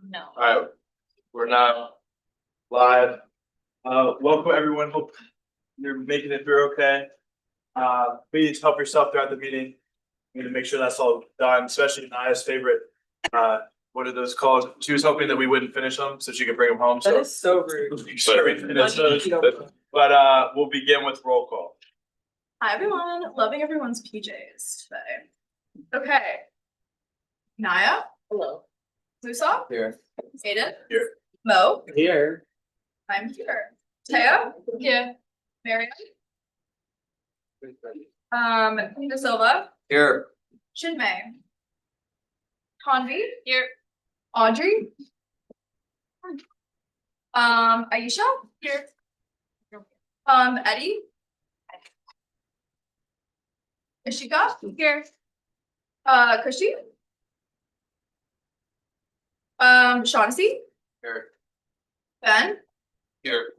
No. Alright, we're now live. Welcome everyone, hope you're making it through okay. Please help yourself throughout the meeting. We need to make sure that's all done, especially Naya's favorite. What are those called? She was hoping that we wouldn't finish them so she could bring them home, That so. is so rude. Sure, we finish those. But we'll begin with roll call. Hi everyone, loving everyone's PJs today. Okay. Naya, Hello. Lusa, Here. Aiden, Here. Mo, Here. I'm here. Taya, here. Marian, De Silva, Here. Chinmay, Tanvi, here. Audrey, Aisha, here. Eddie, Ishika, here. Krishi, Shaughnessy, Here. Ben, Here.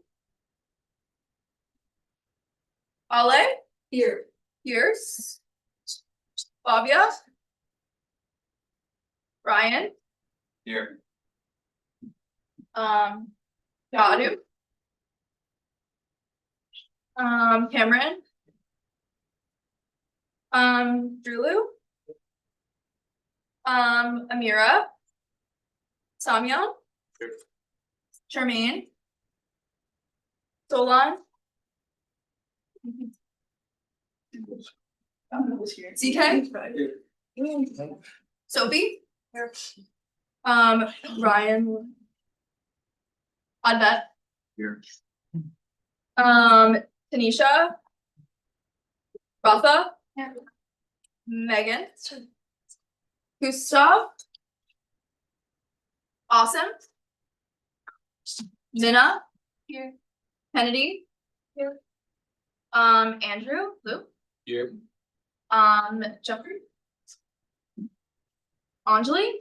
Ale, here. Pierce, Fabia, Ryan, Here. Yadu, Cameron, Drulu, Amira, Samyan, Here. Charmaine, Dolan, ZK, Sophie, Ryan, Advet, Here. Tanisha, Rafa, Megan, Gustav, Awesome, Minna, here, Kennedy, here, Andrew, Lou, Here. Jeffrey, Anjali,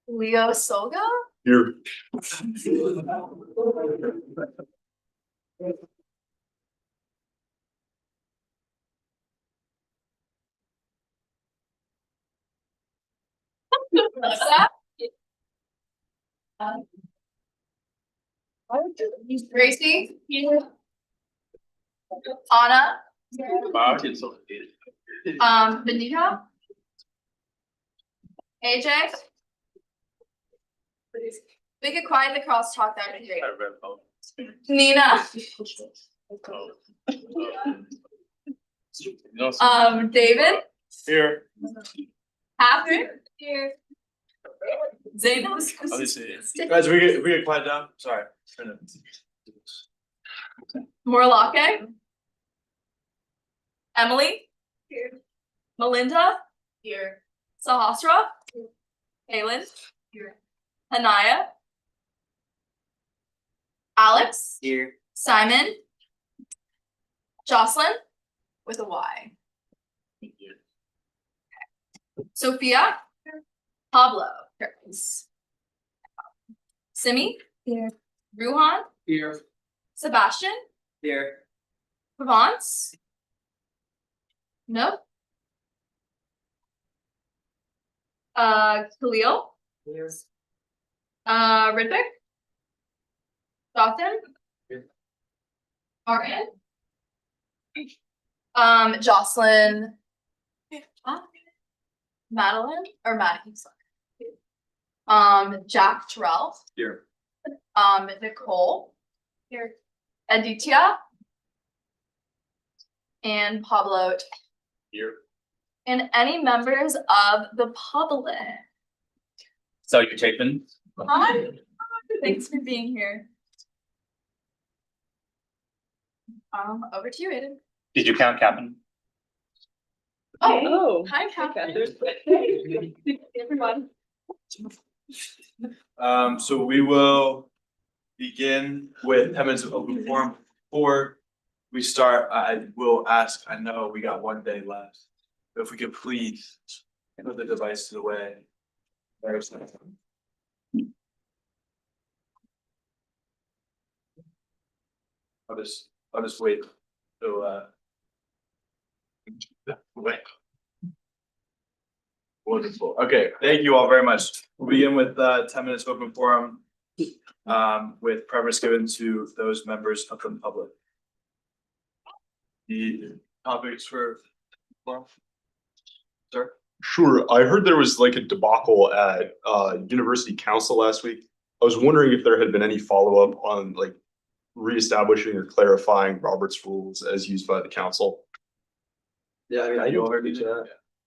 Leo Solga, Here. Lisa, Gracie, Anna, Benita, AJ. We could quiet the crosstalk, that would be great. Nina, David, Here. Catherine, here. Zainab. Guys, we get quiet down, sorry. Morlake, Emily, here. Melinda, here. Sahasra, Kaylin, here. Anaya, Alex, Here. Simon, Jocelyn, with a Y, Sophia, Pablo, Simi, here. Ruhan, Here. Sebastian, Here. Provence, nope. Khalil, Here. Riddick, Dothan, Here. Martin, Jocelyn, Madeline or Maddie, sorry. Jack Terrell, Here. Nicole, here, Aditya, and Pablo, Here. and any members of the public. So you're taping? Hi, thanks for being here. Over to you, Aiden. Did you count Captain? Oh, hi, Catherine. Hey, everyone. So we will begin with 10 minutes of open forum. Before we start, I will ask, I know we got one day left, but if we could please put the device to the way. There's no. I'll just wait till wait. Wonderful. Okay, thank you all very much. We'll begin with 10 minutes open forum. With preference given to those members of the public. The topics for forum? Sir? Sure. I heard there was like a debacle at University Council last week. I was wondering if there had been any follow-up on like reestablishing or clarifying Robert's rules as used by the council. Yeah, I mean, I know already that.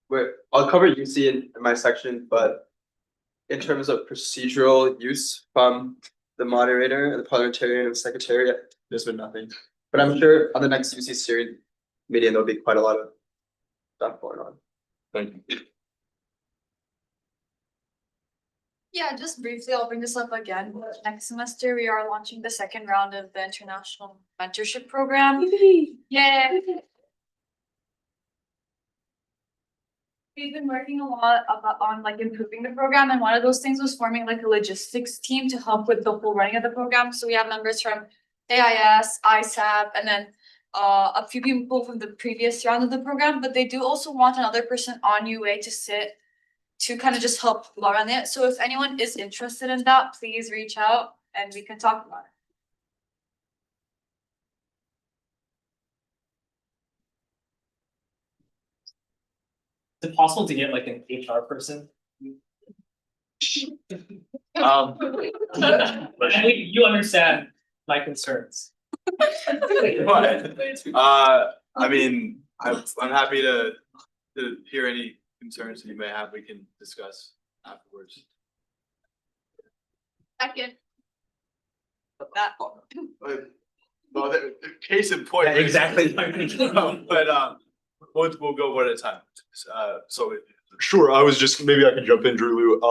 Wait, I'll cover UC in my section, but in terms of procedural use from the moderator and the parliamentarian and secretariat, there's been nothing. But I'm sure on the next UC steering meeting, there'll be quite a lot of stuff going on. Thank you. Yeah, just briefly, I'll bring this up again. Next semester, we are launching the second round of the international mentorship program. Yeah. We've been working a lot on like improving the program, and one of those things was forming like a logistics team to help with the whole running of the program. So we have members from AIS, ISAP, and then a few people from the previous round of the program, but they do also want another person on UA to sit to kind of just help run it. So if anyone is interested in that, please reach out and we can talk about it. Is it possible to get like an HR person? Um, I mean, you understand my concerns. I mean, I'm happy to hear any concerns that you may have. We can discuss afterwards. Second. Well, the case in point. Yeah, exactly. But we'll go one at a time. So Sure. I was just maybe I could jump in, Drew.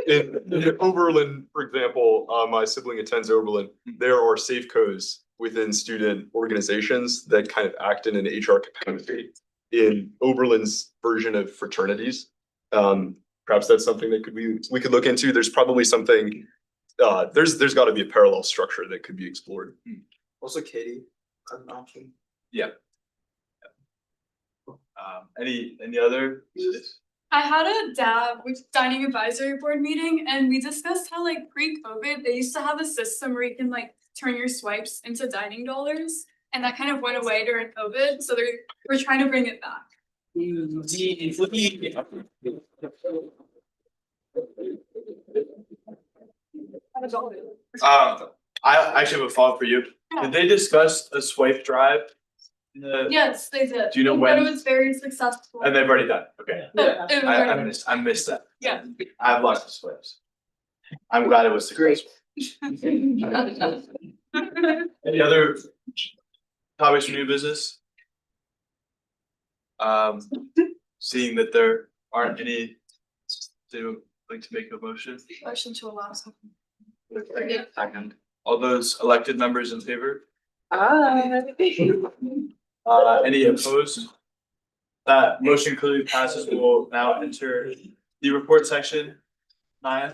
In Oberlin, for example, my sibling attends Oberlin. There are safecos within student organizations that kind of act in an HR capacity in Oberlin's version of fraternities. Perhaps that's something that we could look into. There's probably something. There's got to be a parallel structure that could be explored. Also, Katie, an option. yeah. Any other? I had a dining advisory board meeting, and we discussed how like pre-COVID, they used to have a system where you can like turn your swipes into dining dollars, and that kind of went away during COVID, so we're trying to bring it back. I actually have a follow-up for you. Did they discuss a swipe drive? Yes, they did. Do you know But when? it was very successful. And they've already done, it. Okay. It was very- I missed that. Yeah. I have lots of swipes. I'm glad it was successful. Any other topics for new business? Seeing that there aren't any, do you like to make a motion? Motion to allow something. Second. All those elected members in favor? Any opposed? That motion clearly passes. We will now enter the report section. Naya?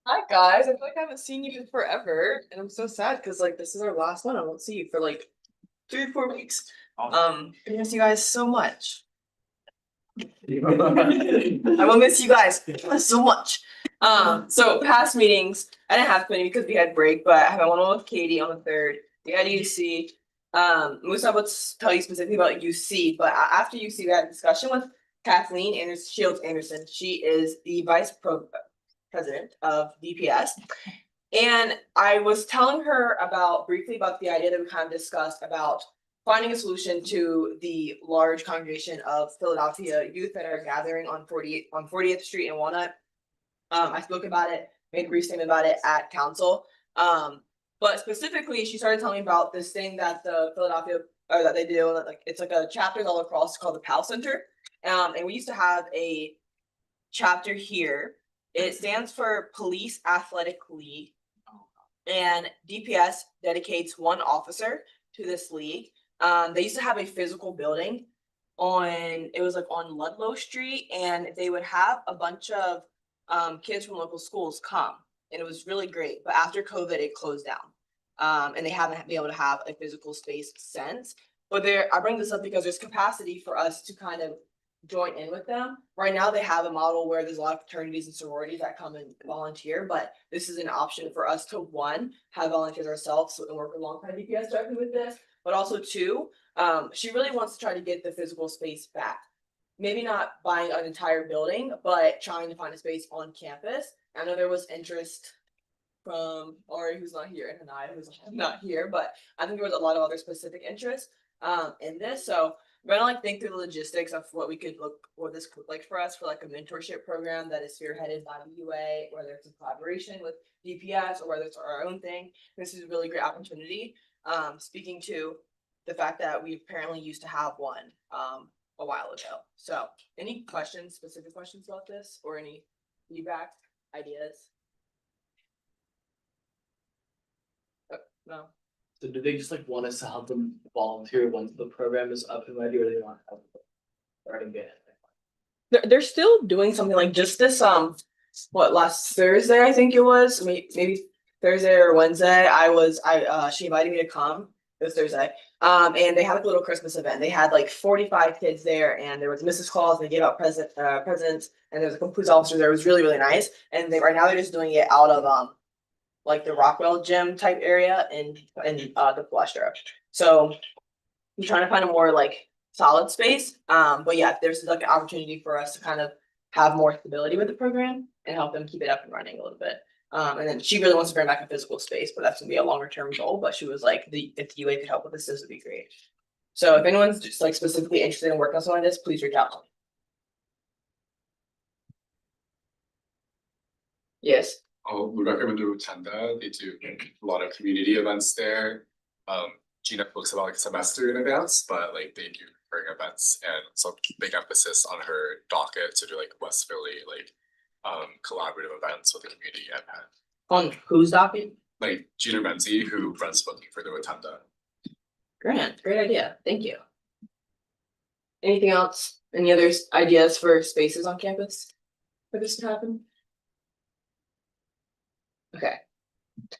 Hi guys, I feel like I haven't seen you in forever, and I'm so sad because like this is our last one. I won't see you for like 3 or 4 weeks. I miss you guys so much. I will miss you guys so much. So past meetings, I didn't have many because we had break, but I had one with Katie on the 3rd. We had UC. Musa will tell you specifically about UC, but after UC, we had a discussion with Kathleen Shields Anderson. She is the vice president of DPS. And I was telling her briefly about the idea that we kind of discussed about finding a solution to the large congregation of Philadelphia youth that are gathering on 40th Street in Walnut. I spoke about it, made a brief statement about it at council. But specifically, she started telling me about this thing that the Philadelphia, or that they do, like it's like a chapter all across called the PAL Center. And we used to have a chapter here. It stands for Police Athletic League. And DPS dedicates 1 officer to this league. They used to have a physical building it was like on Ludlow Street, and they would have a bunch of kids from local schools come, and it was really great. But after COVID, it closed down. And they haven't been able to have a physical space since. But I bring this up because there's capacity for us to kind of join in with them. Right now, they have a model where there's a lot of fraternities and sororities that come and volunteer, but this is an option for us to, one, have volunteers ourselves and work alongside DPS directly with this, but also two, she really wants to try to get the physical space back. Maybe not buying an entire building, but trying to find a space on campus. I know there was interest from Ari, who's not here, and Hanai, who's not here, but I think there was a lot of other specific interest in this. So we're gonna like think through the logistics of what this could look like for us for like a mentorship program that is spearheaded by the UA, whether it's in collaboration with DPS or whether it's our own thing. This is a really great opportunity. Speaking to the fact that we apparently used to have one a while ago. So any questions, specific questions about this or any feedback, ideas? No. So do they just like want us to help them volunteer once the program is up and ready, or they want help starting it? They're still doing something like just this, last Thursday, I think it was, maybe Thursday or Wednesday, she invited me to come this Thursday. And they had a little Christmas event. They had like 45 kids there and there was Mrs. Claus, and they gave out presents, and there was a police officer there. It was really, really nice. And right now they're just doing it out of, like the Rockwell gym type area in the Palestra. So I'm trying to find a more like solid space. But yeah, there's like an opportunity for us to kind of have more stability with the program and help them keep it up and running a little bit. And then she really wants to bring back a physical space, but that's gonna be a longer term goal. But she was like, if the UA could help with this would be great. So if anyone's just like specifically interested in working on something like this, please reach out to me. Yes. We recommend the Rotunda. They do a lot of community events there. Gina books about like a semester in advance, but like they do recurring events and some big emphasis on her docket to do like West Philly, like collaborative events with the community and On whose docket? like Gina Renzi, who runs booking for the Rotunda. Great idea. Thank you. Anything else? Any other ideas for spaces on campus for this to happen? Okay. If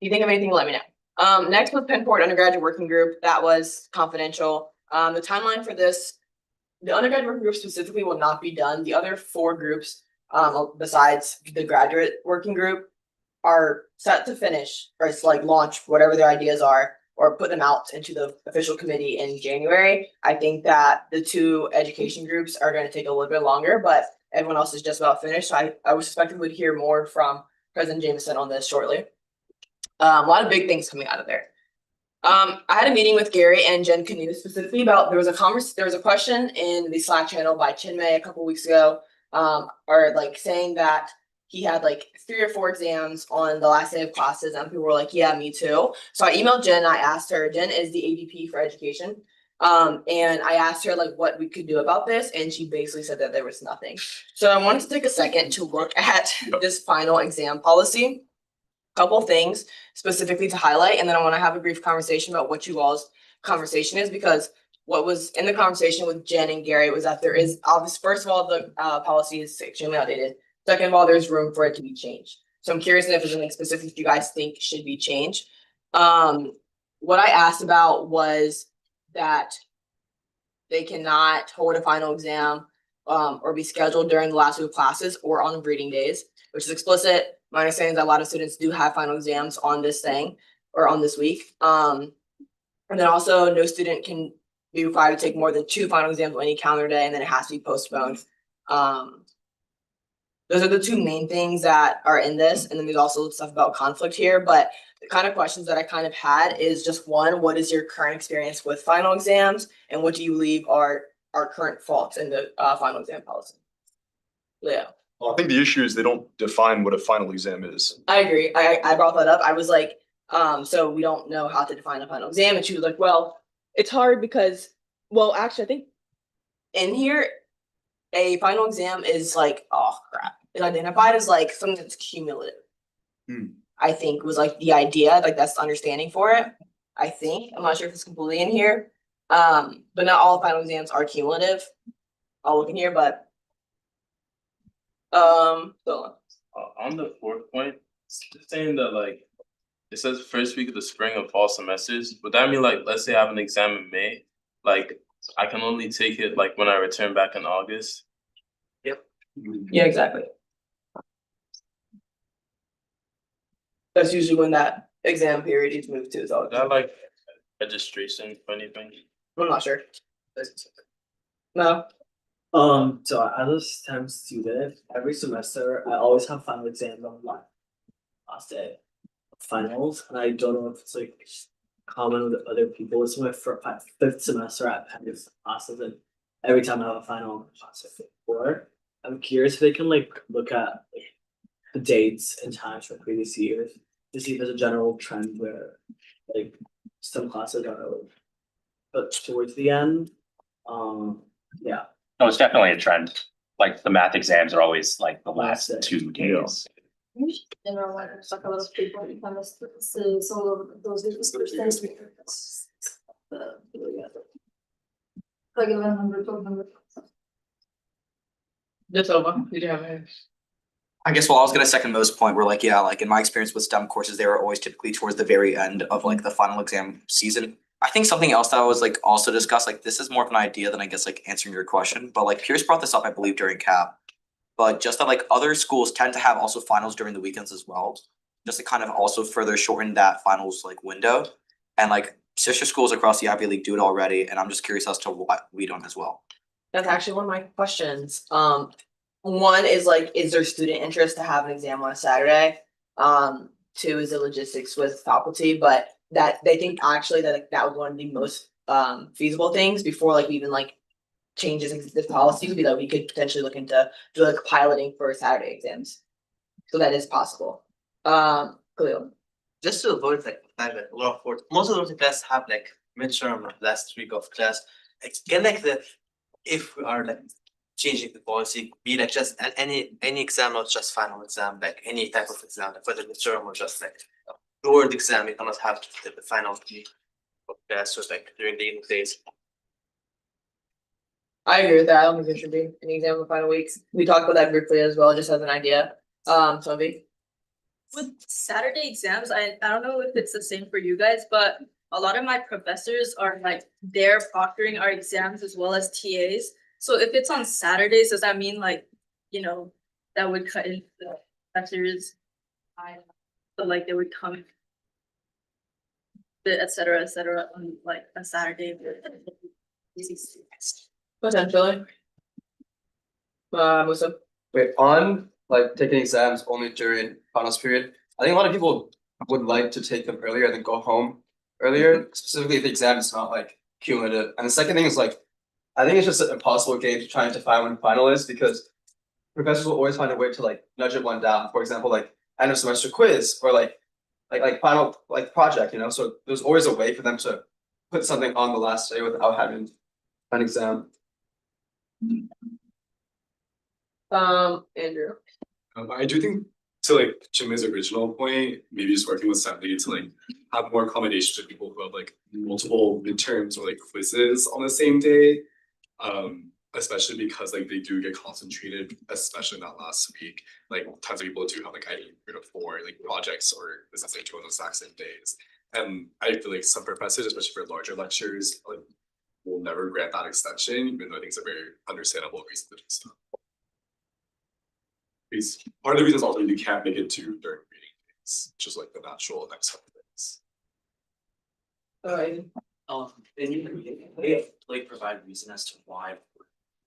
you think of anything, let me know. Next was Penport Undergraduate Working Group. That was confidential. The timeline for this, the undergraduate working group specifically will not be done. The other 4 groups, besides the graduate working group, are set to finish or it's like launch whatever their ideas are or put them out into the official committee in January. I think that the 2 education groups are going to take a little bit longer, but everyone else is just about finished. So I was expecting we'd hear more from President Jameson on this shortly. A lot of big things coming out of there. I had a meeting with Gary and Jen Canoe specifically about there was a question in the Slack channel by Chinmay a couple weeks ago, or like saying that he had like 3 or 4 exams on the last day of classes, and people were like, "Yeah, me too." So I emailed Jen. I asked her. Jen is the AVP for education, and I asked her like what we could do about this, and she basically said that there was nothing. So I wanted to take a second to look at this final exam policy. Couple things specifically to highlight, and then I want to have a brief conversation about what you all's conversation is, because what was in the conversation with Jen and Gary was that there is obvious. First of all, the policy is extremely outdated. Second of all, there's room for it to be changed. So I'm curious if there's anything specific you guys think should be changed. What I asked about was that they cannot hold a final exam or be scheduled during the last week of classes or on reading days, which is explicit. My understanding is that a lot of students do have final exams on this thing or on this week. And then also no student can be required to take more than 2 final exams on any calendar day, and then it has to be postponed. Those are the 2 main things that are in this. And then there's also stuff about conflict here, but the kind of questions that I kind of had is just 1, what is your current experience with final exams? And what do you believe are current faults in the final exam policy? Leo. Well, I think the issue is they don't define what a final exam is. I agree. I brought that up. I was like, so we don't know how to define a final exam. And she was like, well, it's hard because, well, actually, I think in here, a final exam is like, oh crap. It's identified as like something that's cumulative. I think was like the idea, like that's the understanding for it. I think. I'm not sure if it's completely in here. But not all final exams are cumulative. I'll look in here, but so on the 4th point, saying that like it says first week of the spring and fall semesters. Would that mean like, let's say I have an exam in May, like I can only take it like when I return back in August? Yeah, exactly. That's usually when that exam period is moved to, is all. Is that like registration for anything? I'm not sure. No, So as a STEM student, every semester I always have final exams on my last day of finals, and I don't know if it's like common with other people. It's my fifth semester at Penn classes, and every time I have a final class I fit for. I'm curious if they can like look at like, the dates and times from previous years to see if there's a general trend where like some classes are like, but towards the end. Yeah. No, it's definitely a trend. Like the math exams are always like the last Last day. 2 days. You know, like, there's like a lot of people who kind of, so those first days. Like 1100, 1200. just over, did you have a? I guess, well, I was gonna second Mo's point, where like, yeah, like in my experience with STEM courses, they were always typically towards the very end of like the final exam season. I think something else that was like also discussed, like this is more of an idea than I guess like answering your question, but like Pierce brought this up, I believe, during CAP. But just that like other schools tend to have also finals during the weekends as well, just to kind of also further shorten that finals like window. And like sister schools across the Ivy League do it already, and I'm just curious as to why we don't as well. That's actually one of my questions. One is like, is there student interest to have an exam on a Saturday? Two is the logistics with faculty, but that they think actually that like, that was one of the most feasible things before like we even like changes in this policy would be that we could potentially look into do like piloting for Saturday exams. So that is possible. Khalil. Just to avoid like a lot of work, most of those classes have like midterm last week of class. Like, can like the if we are like changing the policy, be like just any exam, not just final exam, like any type of exam, like whether midterm or just like the word exam, you cannot have the final week of class just like during the days. I agree with that. I don't think there should be an exam in the final weeks. We talked about that briefly as well, just as an idea. Toby. With Saturday exams, I don't know if it's the same for you guys, but a lot of my professors are like they're proctoring our exams as well as TAs. So if it's on Saturdays, does that mean like, you know, that would cut into the professors? But like they would come, et cetera, on like a Saturday. Potentially. Musa. Wait, on like taking exams only during finals period, I think a lot of people would like to take them earlier and then go home earlier, specifically if the exam is not like cumulative. And the second thing is like, I think it's just an impossible game to try and define when final is, because professors will always find a way to like nudge it one down. For example, like end of semester quiz or like final like project, you know. So there's always a way for them to put something on the last day without having an exam. Andrew. I do think to like Jimmy's original point, maybe just working with Stephanie to like have more accommodations for people who have like multiple midterms or like quizzes on the same day. Especially because like they do get concentrated, especially in that last week. Like tons of people do have like 3 to 4 like projects or business into on the exact same days. And I feel like some professors, especially for larger lectures, like will never grant that extension, even though I think it's a very understandable reason to do so. Because part of the reason is also you can't make it to during reading days, just like the natural next couple of days. And you like provide reason as to why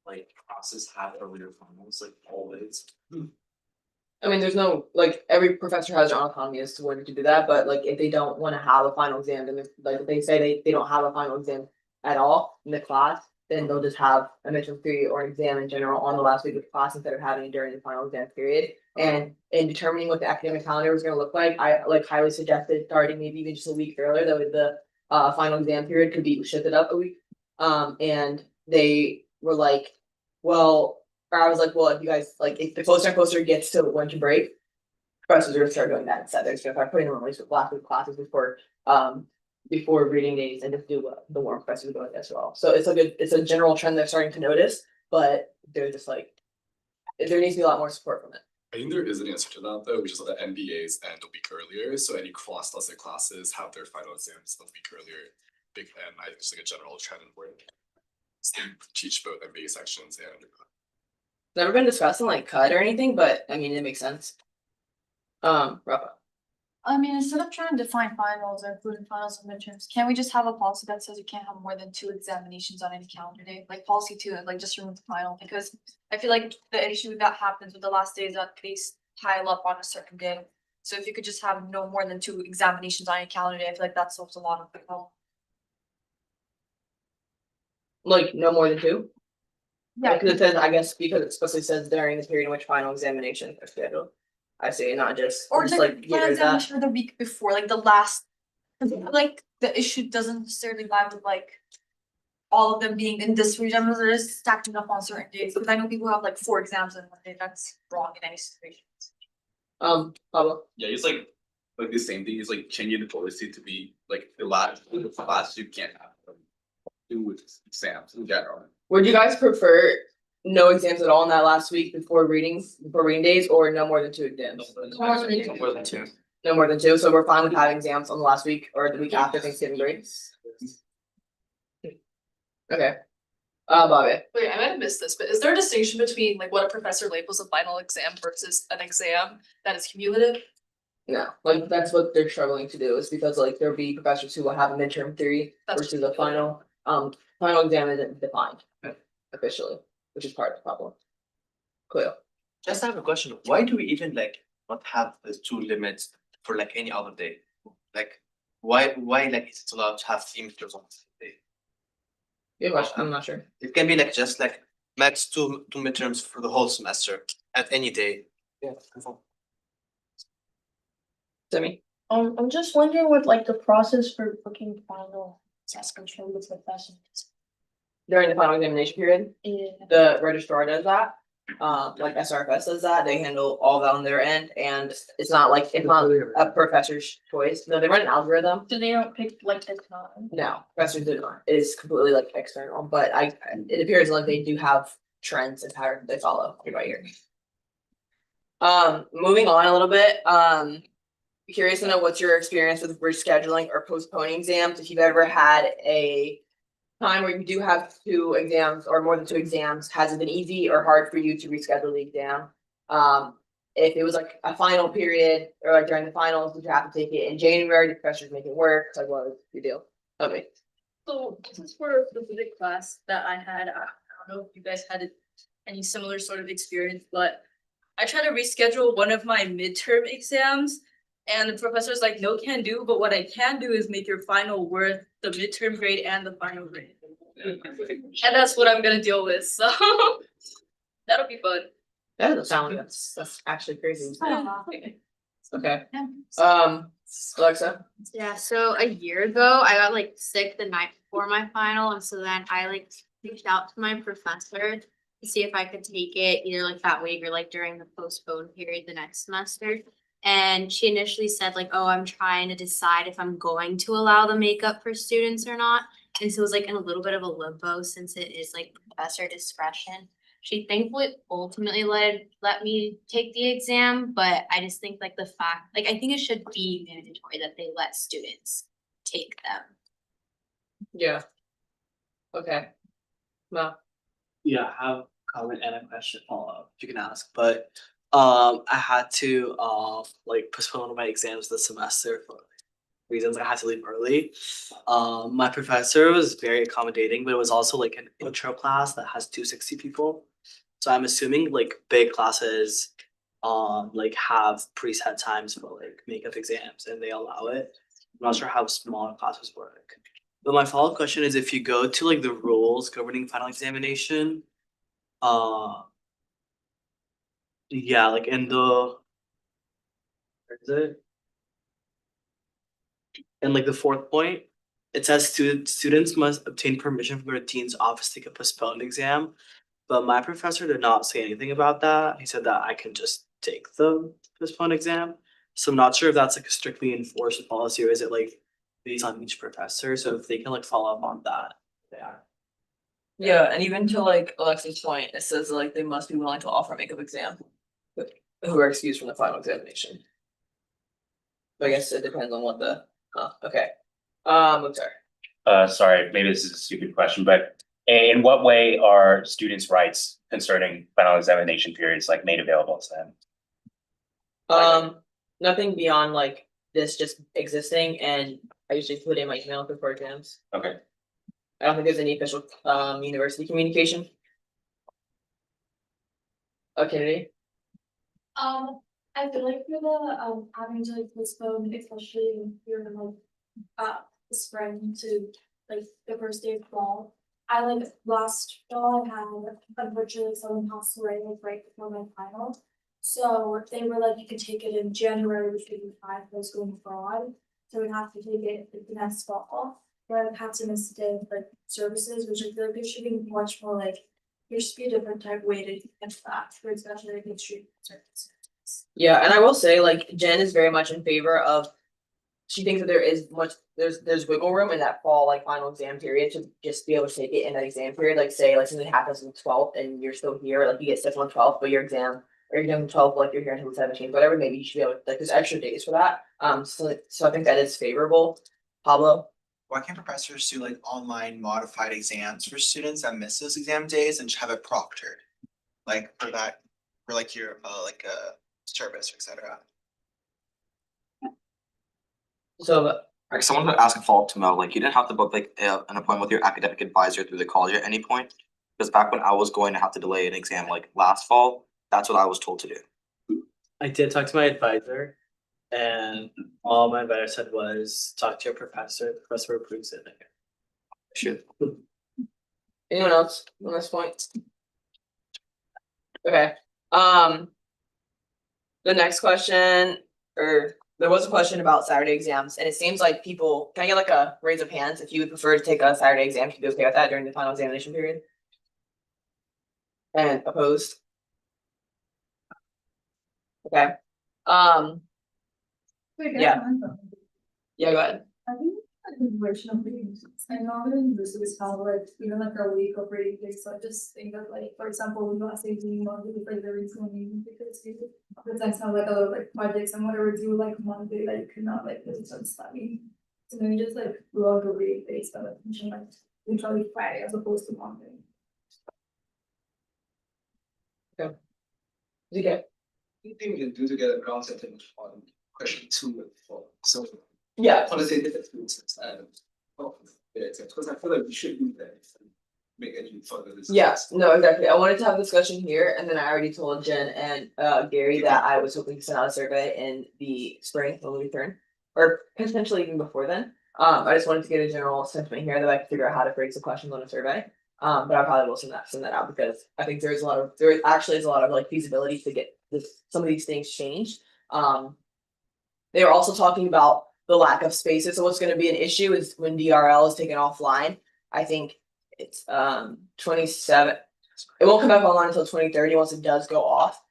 like classes have earlier finals, like always. I mean, there's no like every professor has their own autonomy as to when to do that, but like if they don't want to have a final exam, then like if they say they don't have a final exam at all in the class, then they'll just have a midterm period or an exam in general on the last week of class instead of having it during the final exam period. And in determining what the academic calendar was going to look like, I like highly suggested starting maybe even just a week earlier. That way the final exam period could be shifted up a week. And they were like, well, or I was like, well, if you guys like, if the closer and closer it gets to winter break, professors are gonna start doing that instead. They're just gonna start putting them on at least last week classes before reading days and just do what the warm professors are doing as well. So it's a general trend they're starting to notice, but they're just like, there needs to be a lot more support from it. I think there is an answer to that though, which is that MBAs end a week earlier, so any cross-lesson classes have their final exams a week earlier. Big and I think it's like a general trend where they teach both MBA sections and undergrad. Never been discussing like cut or anything, but I mean, it makes sense. Rafa. I mean, instead of trying to define finals or including finals and midterms, can't we just have a policy that says you can't have more than 2 examinations on any calendar day? Like policy 2, and like just remove the final, because I feel like the issue that happens with the last day is that they pile up on a certain day. So if you could just have no more than 2 examinations on your calendar day, I feel like that solves a lot of the problem. Like no more than 2? Yeah. Because it says, I guess, because it especially says during the period in which final examinations are scheduled. I see, not just, Or just like like, get final rid of that. examination for the week before, like the last, like the issue doesn't necessarily lie with like all of them being in this region, they're just stacking up on certain days, because I know people have like 4 exams in one day, that's wrong in any situation. Pablo. Yeah, it's like the same thing, it's like changing the policy to be like the last you can't have them do with exams in general. Would you guys prefer no exams at all in that last week before reading days, or no more than 2 exams? More than 2. No more than 2, so we're fine with having exams on the last week or the week after Thanksgiving break? Okay. Bobby. Wait, I might have missed this, but is there a distinction between like what a professor labels a final exam versus an exam that is cumulative? No, like that's what they're struggling to do, is because like there'll be professors who will have a midterm theory versus a final. Final exam isn't defined officially, which is part of the problem. Cleo. Just have a question, why do we even like not have the 2 limits for like any other day? Like, why like is it allowed to have 3 midterms on the same day? Good question, I'm not sure. It can be like just like max two midterms for the whole semester at any day. Yeah. Semi. I'm just wondering what like the process for booking final assessments from the professors. During the final examination period, Yeah. the registrar does that. Like SRFS does that, they handle all that on their end, and it's not a professor's choice, no, they run an algorithm. So they don't pick like the time. No, professors do not, it is completely like external, but it appears like they do have trends and patterns they follow year by year. Moving on a little bit, curious to know what's your experience with rescheduling or postponing exams, if you've ever had a time where you do have 2 exams or more than 2 exams, has it been easy or hard for you to reschedule the exam? If it was like a final period or like during the finals, did you have to take it in January? Did professors make it work? Like what was your deal? Okay. So this is for a specific class that I had. I don't know if you guys had any similar sort of experience, but I tried to reschedule one of my midterm exams. And the professor's like, no, can do, but what I can do is make your final worth the midterm grade and the final grade. And that's what I'm gonna deal with, so that'll be fun. That doesn't sound like that's actually crazy. Okay, Alexa? Yeah, so a year ago, I got like sick the night before my final, and so then I like reached out to my professor to see if I could take it either like that week or like during the postponed period the next semester. And she initially said like, oh, I'm trying to decide if I'm going to allow the makeup for students or not. And so it was like in a little bit of a limbo since it is like professor discretion. She thankfully ultimately let me take the exam, but I just think like the fact, like I think it should be mandatory that they let students take them. Yeah. Okay. Well. Yeah, I have a comment and a question follow-up if you can ask, but I had to like postpone my exams this semester for reasons I had to leave early. My professor was very accommodating, but it was also like an intro class that has 260 people. So I'm assuming like big classes like have preset times for like makeup exams and they allow it. I'm not sure how smaller classes work. But my follow-up question is, if you go to like the rules governing final examination, yeah, like in the, where is it? And like the 4th point, it says students must obtain permission from their dean's office to take a postponed exam. But my professor did not say anything about that. He said that I can just take the postponed exam. So I'm not sure if that's like a strictly enforced policy or is it like based on each professor. So if they can like follow up on that, they are. Yeah, and even to like Alexa's point, it says like they must be willing to offer a makeup exam. who are excused from the final examination. I guess it depends on what the, okay. I'm sorry. Sorry, maybe this is a stupid question, but in what way are students' rights concerning final examination periods like made available to them? Nothing beyond like this just existing, and I usually put in my email before exams. Okay. I don't think there's any official university communication. Okay. I feel like for the having to like postpone, especially if you're in like the spring to like the first day of fall. I like last fall I had unfortunately someone passed away like right before my final. So they were like, you could take it in January, which would be fine, if I was going abroad. So we'd have to take it the next fall. But I've had to miss a day of like services, which I feel like there should be much more like, there should be a different type way to get that, for especially like extreme services. Yeah, and I will say, like, Jen is very much in favor of, she thinks that there is much, there's wiggle room in that fall, like, final exam period to just be able to take it in that exam period, like, say, like, something happens on the 12th and you're still here, like, you get stuff on 12th, but your exam, or you're doing 12th, like, you're here until the 17th, whatever, maybe you should be able to, like, there's extra days for that, so I think that is favorable. Pablo? Why can't professors do like online modified exams for students that miss those exam days and just have it proctored? Like for that, for like your like a service, etc. So, Like someone would ask a follow-up to Mo, like you didn't have to book like an appointment with your academic advisor through the college at any point? Because back when I was going to have to delay an exam like last fall, that's what I was told to do. I did talk to my advisor, and all my advisor said was talk to your professor. The professor approves it. Shit. Anyone else on this point? Okay, the next question, or there was a question about Saturday exams, and it seems like people, can I get like a raise of hands if you would prefer to take a Saturday exam, you'd be okay with that during the final examination period? And opposed? Okay, yeah. Yeah, go ahead. I think the version of reading, I know that this is kind of like even like a week of reading things, so I just think that like, for example, we got saving Monday, like the reason because we sometimes have like a lot of like projects and whatever do like Monday, like you cannot like visit and study. So maybe just like longer reading days, but like mention like usually Friday as opposed to Monday. Okay. Okay. Anything we can do to get a ground setting on question 2 and 4, so. Yeah. Qualitative influences and. Because I feel like we should do that. Make any further decisions. Yes, no, exactly. I wanted to have a discussion here, and then I already told Jen and Gary that I was hoping to send out a survey in the spring when we return, or potentially even before then. I just wanted to get a general sentiment here that I could figure out how to phrase the questions on a survey. But I probably will send that out because I think there actually is a lot of like feasibility to get some of these things changed. They were also talking about the lack of spaces. So what's going to be an issue is when DRL is taken offline. I think it's 27. It won't come back online until 2030 once it does go off.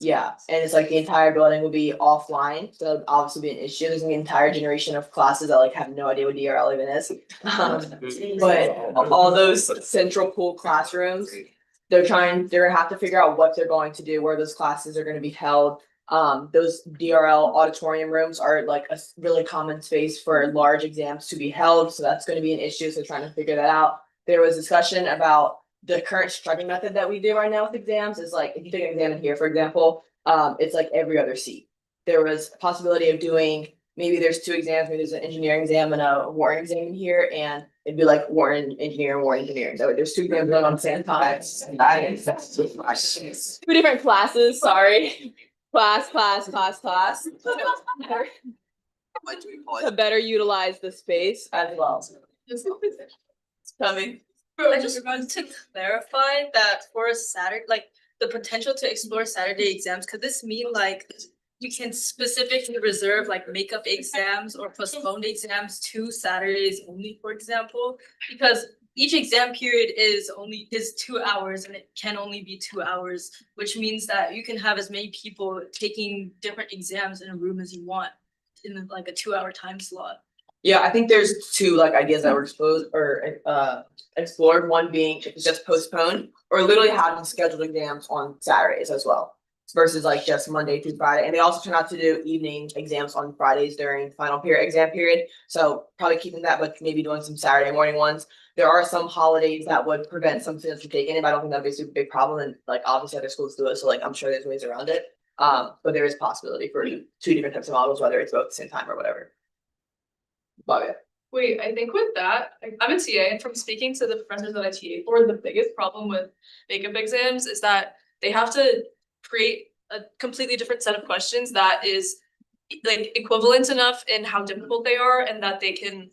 Yeah, and it's like the entire building will be offline, so that'll obviously be an issue. There's an entire generation of classes that like have no idea what DRL even is. But all those central pool classrooms, they're gonna have to figure out what they're going to do, where those classes are gonna be held. Those DRL auditorium rooms are like a really common space for large exams to be held, so that's gonna be an issue, so trying to figure that out. There was discussion about the current structuring method that we do right now with exams is like, if you take an exam in here, for example, it's like every other seat. There was a possibility of doing, maybe there's 2 exams, maybe there's an engineering exam and a Wharton exam in here, and it'd be like Wharton engineering, Wharton engineering. So there's 2 exams going on at the same time. 2 different classes, sorry. Class. To better utilize the space as well. Tell me. I just wanted to clarify that for a Saturday, like the potential to explore Saturday exams, could this mean like you can specifically reserve like makeup exams or postponed exams to Saturdays only, for example? Because each exam period is 2 hours and it can only be 2 hours, which means that you can have as many people taking different exams in a room as you want in like a 2-hour time slot. Yeah, I think there's two like ideas that were exposed or explored, one being if it's just postponed or literally having scheduled exams on Saturdays as well. Versus like just Monday through Friday, and they also turn out to do evening exams on Fridays during final exam period. So probably keeping that, but maybe doing some Saturday morning ones. There are some holidays that would prevent some students from taking it, but I don't think that'd be a super big problem, and like obviously other schools do it, so like I'm sure there's ways around it. But there is possibility for two different types of models, whether it's both at the same time or whatever. But yeah. Wait, I think with that, I'm a TA, and from speaking to the professors that I TA for, the biggest problem with makeup exams is that they have to create a completely different set of questions that is like equivalent enough in how difficult they are, and that they can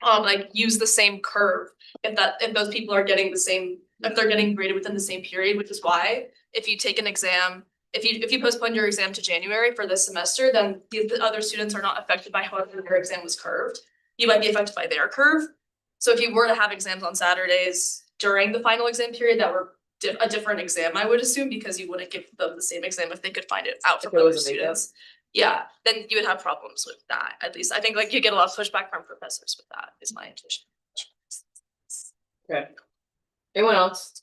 like use the same curve if those people are getting the same, if they're getting graded within the same period, which is why if you take an exam, if you postpone your exam to January for this semester, then the other students are not affected by however their exam was curved. You might be affected by their curve. So if you were to have exams on Saturdays during the final exam period that were a different exam, I would assume, because you wouldn't give them the same exam if they could find it out from other students. Yeah, then you would have problems with that. At least I think like you get a lot of pushback from professors with that, is my intuition. Okay. Anyone else?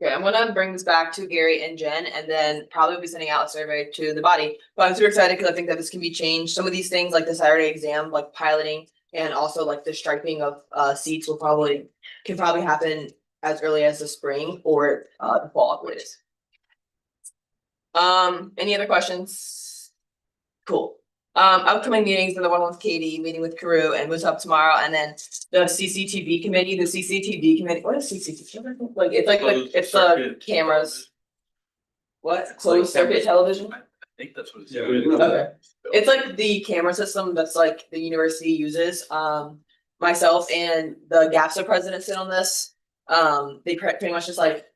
Okay, I'm gonna bring this back to Gary and Jen, and then probably be sending out a survey to the body. But I'm super excited because I think that this can be changed. Some of these things, like the Saturday exam, like piloting, and also like the striping of seats can probably happen as early as the spring or the fall at latest. Any other questions? Cool. Upcoming meetings are the one with Katie, meeting with Karu and Moose Up tomorrow, and then the CCTV committee, what is CCTV? Like, it's like, it's the cameras. What, closed circuit television? I think that's what it's. Okay. It's like the camera system that's like the university uses. Myself and the GAFSA president sit on this. They pretty much just like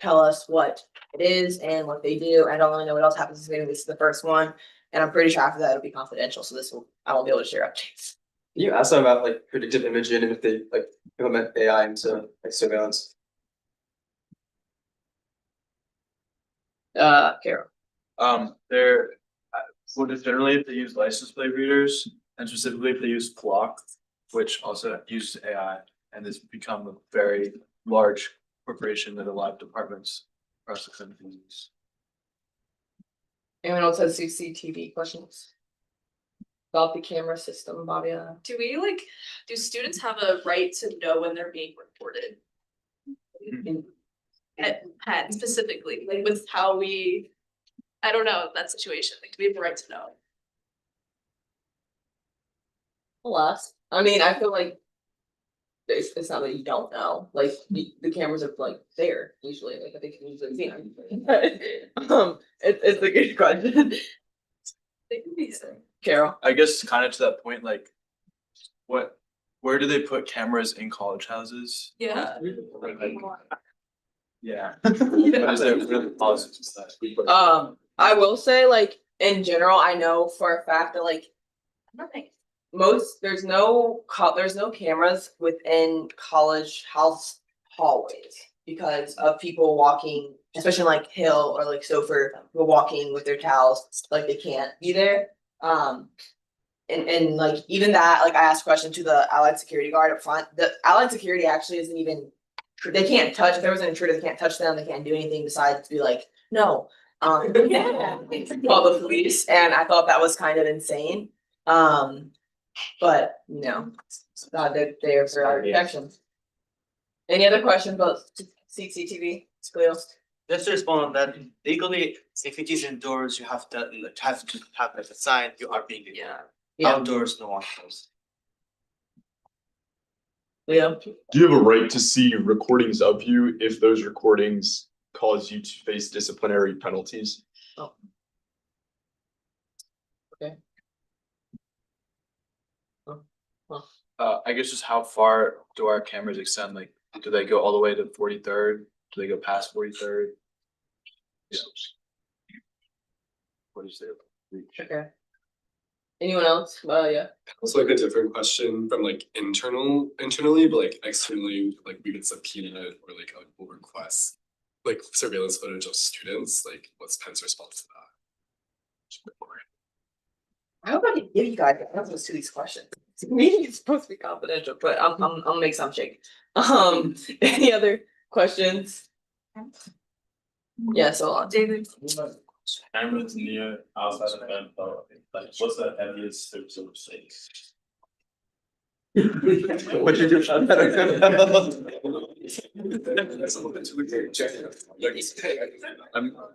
tell us what it is and what they do. I don't really know what else happens. Maybe this is the first one, and I'm pretty sure after that it'll be confidential. So I won't be able to share updates. Can you ask them about like predictive imaging and if they like implement AI into like surveillance? Carol. What is generally if they use license plate readers, and specifically if they use Flock, which also uses AI, and it's become a very large corporation that a lot of departments across the country use. Anyone else has CCTV questions? About the camera system, Bobia? Do students have a right to know when they're being recorded? At Penn specifically, like with how I don't know that situation, like do we have the right to know? Alas, I mean, I feel like it's not that you don't know, like the cameras are like there usually, like I think you usually see them. It's a good question. Carol. I guess kind of to that point, like where do they put cameras in college houses? Yeah. Yeah. What is their policies for that? I will say, like, in general, I know for a fact that like there's no cameras within college house hallways because of people walking, especially like Hill or like Sofer, who are walking with their towels, like they can't be there. And like even that, like I asked a question to the allied security guard up front. The allied security actually isn't even, they can't touch, if there was an intruder, they can't touch them, they can't do anything besides be like, no. Call the police, and I thought that was kind of insane. But you know, they're there for our protection. Any other questions about CCTV? Just to respond on that, legally, if it is indoors, you have to have a sign, you are being recorded. Outdoors, no one knows. Yeah. Do you have a right to see recordings of you if those recordings cause you to face disciplinary penalties? Oh. Okay. I guess just how far do our cameras extend? Like, do they go all the way to 43rd? Do they go past 43rd? Yeah. What is their reach? Okay. Anyone else? Yeah. It's like a different question from like internally, but like externally, like we could subpoena or like we'll request like surveillance footage of students. Like, what's Penn's response to that? I hope I can give you guys answers to these questions. meeting is supposed to be confidential, but I'll make some shake. Any other questions? Yeah, so David. Cameras near outside of gunpowder, like what's the heaviest sort of things? What you do?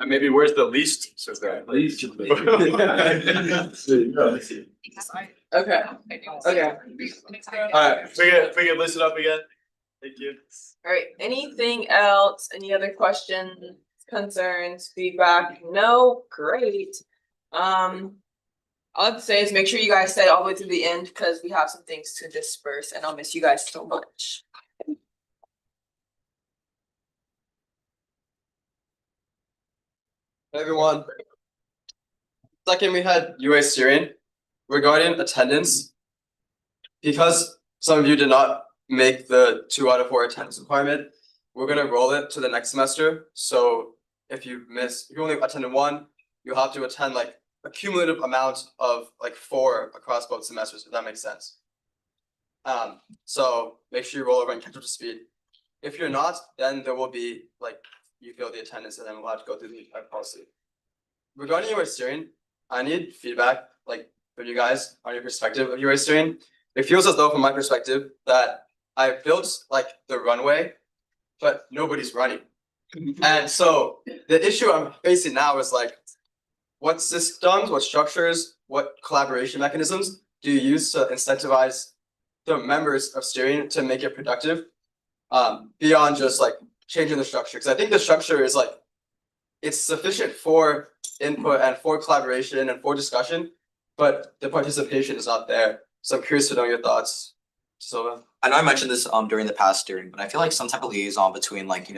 Maybe where's the least, so that. Least. Okay, okay. Alright, we can listen up again. Thank you. Alright, anything else? Any other questions, concerns, feedback? No, great. All I have to say is make sure you guys stay all the way to the end because we have some things to disperse and I'll miss you guys so much. Hey everyone. Second, we had UA steering regarding attendance. Because some of you did not make the 2 out of 4 attendance requirement, we're gonna roll it to the next semester. So if you only attended 1, you'll have to attend like a cumulative amount of like 4 across both semesters, if that makes sense. So make sure you roll over and catch up to speed. If you're not, then there will be like you fail the attendance and then we'll have to go through the entire policy. Regarding UA steering, I need feedback like from you guys on your perspective of UA steering. It feels as though from my perspective that I built like the runway, but nobody's running. And so the issue I'm facing now is like, what systems, what structures, what collaboration mechanisms do you use to incentivize the members of steering to make it productive? Beyond just like changing the structure, because I think the structure is like, it's sufficient for input and for collaboration and for discussion, but the participation is not there. So I'm curious to know your thoughts. So I know I mentioned this during the past steering, but I feel like some type of liaison between like,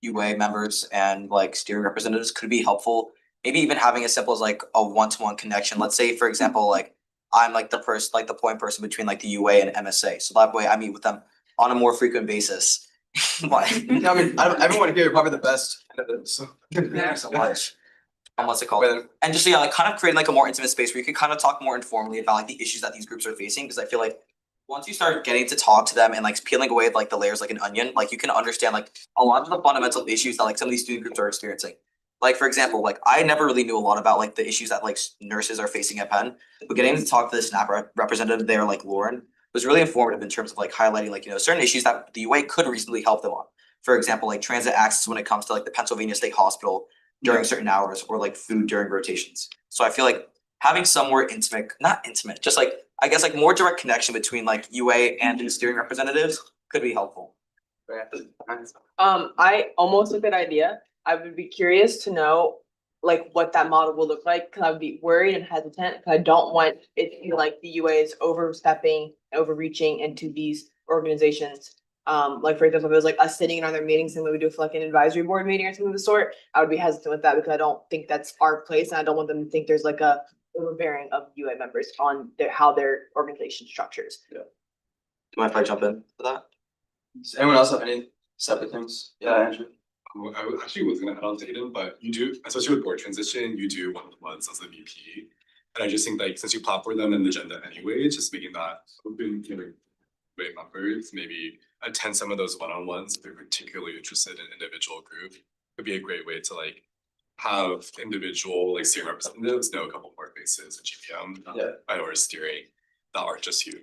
UA members and like steering representatives could be helpful. Maybe even having as simple as like a one-to-one connection. Let's say, for example, like I'm like the point person between like the UA and MSA. So that way I meet with them on a more frequent basis. Why? I mean, everyone here, you're probably the best candidate, so. Thanks so much. What's it called? And just like kind of create like a more intimate space where you could kind of talk more informally about like the issues that these groups are facing. Because I feel like once you start getting to talk to them and like peeling away like the layers like an onion, like you can understand like a lot of the fundamental issues that like some of these student groups are experiencing. Like for example, like I never really knew a lot about like the issues that like nurses are facing at Penn, but getting to talk to the SNAP representative there, like Lauren, was really informative in terms of like highlighting like certain issues that the UA could reasonably help them on. For example, like transit access when it comes to like the Pennsylvania State Hospital during certain hours, or like food during rotations. So I feel like having some more not intimate, just like I guess like more direct connection between like UA and the steering representatives could be helpful. I almost like that idea. I would be curious to know like what that model will look like, because I would be worried and hesitant, because I don't want it to feel like the UA is overstepping, overreaching into these organizations. Like for example, if it was like us sitting in on their meetings and we would do for like an advisory board meeting or something of the sort, I would be hesitant with that because I don't think that's our place and I don't want them to think there's like a overbearing of UA members on how their organization structures. Yeah. Do you mind if I jump in for that? Does anyone else have any separate things? Yeah, Andrew. I actually was gonna add on to Aiden, but you do, especially with board transition, you do one-on-ones as a VP. And I just think like since you platform them in the agenda anyway, just making that open to members, maybe attend some of those one-on-ones if they're particularly interested in individual group, could be a great way to like have individual like steering representatives know a couple more faces at GPM. Or steering that aren't just you.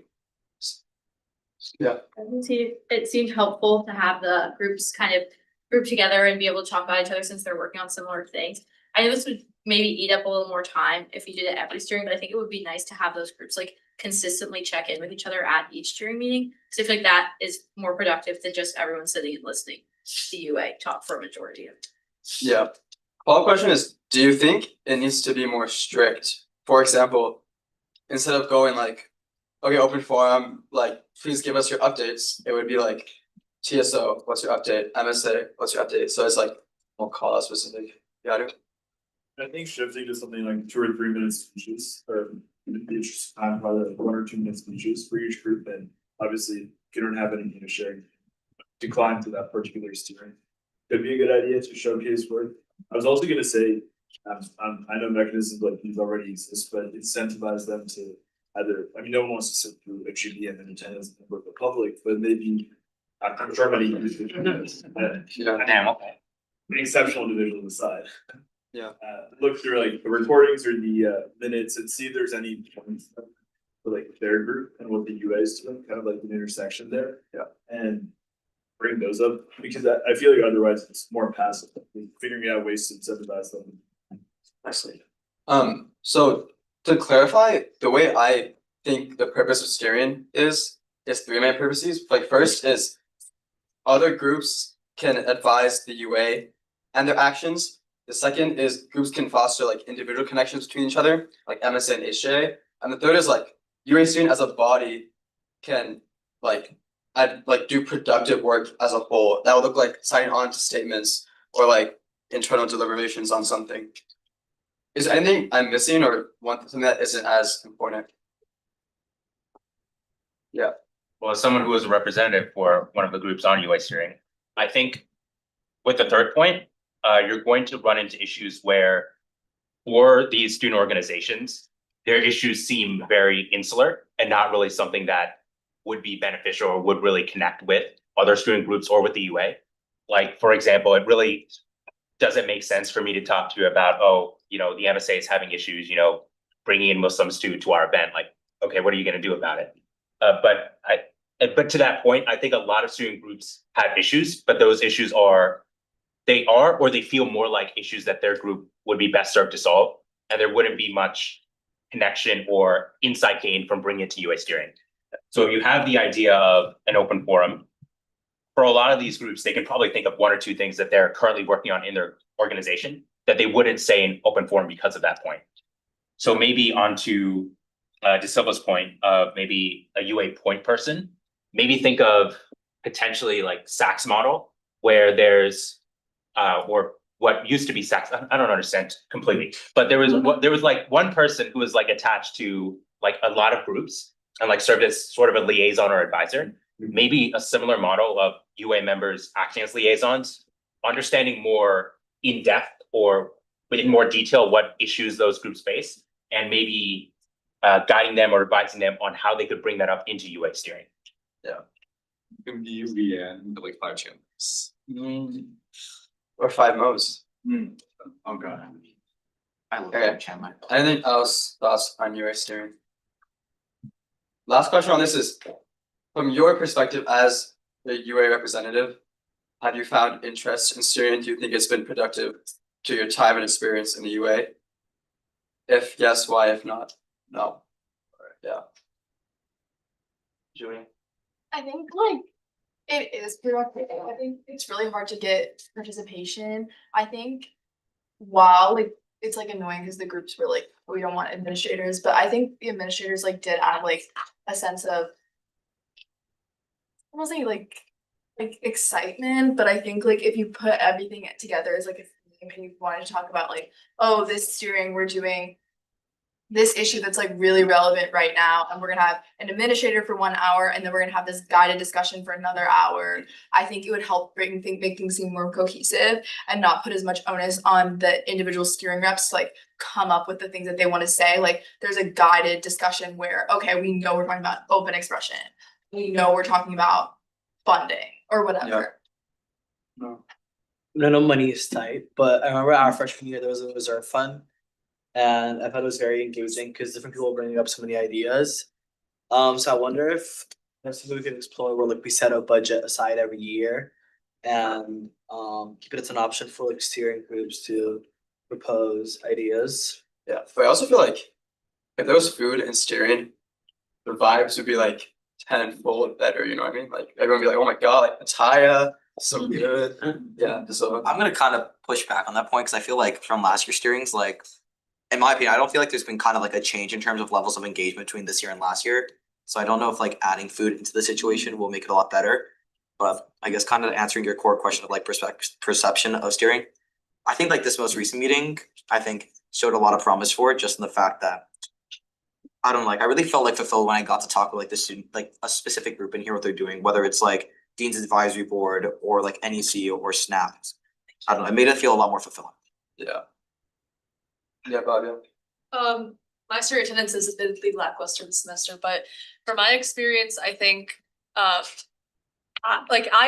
Yeah. It seemed helpful to have the groups kind of group together and be able to talk about each other since they're working on similar things. I know this would maybe eat up a little more time if you did it every steering, but I think it would be nice to have those groups like consistently check in with each other at each steering meeting. Because I feel like that is more productive than just everyone sitting and listening to the UA talk for a majority of it. Yeah. Follow-up question is, do you think it needs to be more strict? For example, instead of going like, okay, open forum, like, please give us your updates, it would be like, TSO, what's your update? MSA, what's your update? So it's like, we'll call out specific. Yeah, I think shifting to something like 2 or 3 minute speeches, or in the interest of time, probably like 1 or 2 minute speeches for each group, and obviously if you don't have anything to share, decline to that particular steering. Could be a good idea to showcase work. I was also gonna say, I know mechanisms like these already exist, but incentivize them to either, I mean, no one wants to sit through a GD and then attendance with the public, but maybe. I'm sure many. Damn, okay. An exceptional individual aside. Yeah. Look through like the recordings or the minutes and see if there's any points. For like their group and what the UA is doing, kind of like an intersection there. Yeah. And bring those up, because I feel like otherwise it's more passive, figuring out ways to incentivize them. Nicely. So to clarify, the way I think the purpose of steering is three main purposes. Like first is other groups can advise the UA and their actions. The second is groups can foster like individual connections between each other, like MSA and HJ. And the third is like UA student as a body can like do productive work as a whole. That would look like signing on to statements or like internal deliberations on something. Is there anything I'm missing or something that isn't as important? Yeah. Well, as someone who was a representative for one of the groups on UA steering, I think with the third point, you're going to run into issues where for these student organizations, their issues seem very insular and not really something that would be beneficial or would really connect with other student groups or with the UA. Like, for example, it really doesn't make sense for me to talk to you about, oh, you know, the MSA is having issues, you know, bringing in Muslims to our event. Like, okay, what are you going to do about it? But to that point, I think a lot of student groups have issues, but those issues or they feel more like issues that their group would be best served to solve. And there wouldn't be much connection or insight gained from bringing it to UA steering. So if you have the idea of an open forum, for a lot of these groups, they can probably think of one or two things that they're currently working on in their organization that they wouldn't say in open forum because of that point. So maybe onto De Silva's point of maybe a UA point person, maybe think of potentially like SACS model where there's or what used to be SACS. I don't understand completely, but there was like one person who was like attached to like a lot of groups and like served as sort of a liaison or advisor. Maybe a similar model of UA members acting as liaisons, understanding more in depth or in more detail what issues those groups face, and maybe guiding them or advising them on how they could bring that up into UA steering. Yeah. It can be VN, like 5 channels. Or 5 modes. Oh god. I love Okay. that channel. Anything else thoughts on UA steering? Last question on this is, from your perspective as the UA representative, have you found interest in steering? Do you think it's been productive to your time and experience in the UA? If yes, why? If not, no. Yeah. Julie? I think like it is productive. I think it's really hard to get participation. I think while like it's like annoying because the groups were like, we don't want administrators, but I think the administrators like did add like a sense of I won't say like excitement, but I think like if you put everything together as like a theme and you wanted to talk about like, oh, this steering we're doing this issue that's like really relevant right now, and we're gonna have an administrator for 1 hour, and then we're gonna have this guided discussion for another hour. I think it would help make things seem more cohesive and not put as much onus on the individual steering reps to like come up with the things that they want to say. Like there's a guided discussion where, okay, we know we're talking about open expression, we know we're talking about funding or whatever. No. I know money is tight, but I remember our freshman year there was a reserve fund. And I thought it was very engaging because different people were bringing up so many ideas. So I wonder if that's something we could explore where like we set a budget aside every year and keep it as an option for like steering groups to propose ideas. Yeah, but I also feel like if there was food and steering, the vibes would be like tenfold better, you know what I mean? Like everyone would be like, oh my god, like Ataya, so good. Yeah, so I'm gonna kind of push back on that point because I feel like from last year's steerings, like in my opinion, I don't feel like there's been kind of like a change in terms of levels of engagement between this year and last year. So I don't know if like adding food into the situation will make it a lot better. But I guess kind of answering your core question of like perception of steering, I think like this most recent meeting, I think showed a lot of promise for it, just in the fact that I don't know, like I really felt like fulfilled when I got to talk with like the student, like a specific group and hear what they're doing, whether it's like Dean's Advisory Board or like NEC or SNAP. I don't know, it made it feel a lot more fulfilling. Yeah. Yeah, Bobby. my student attendance has been lackluster this semester, but from my experience, I think, I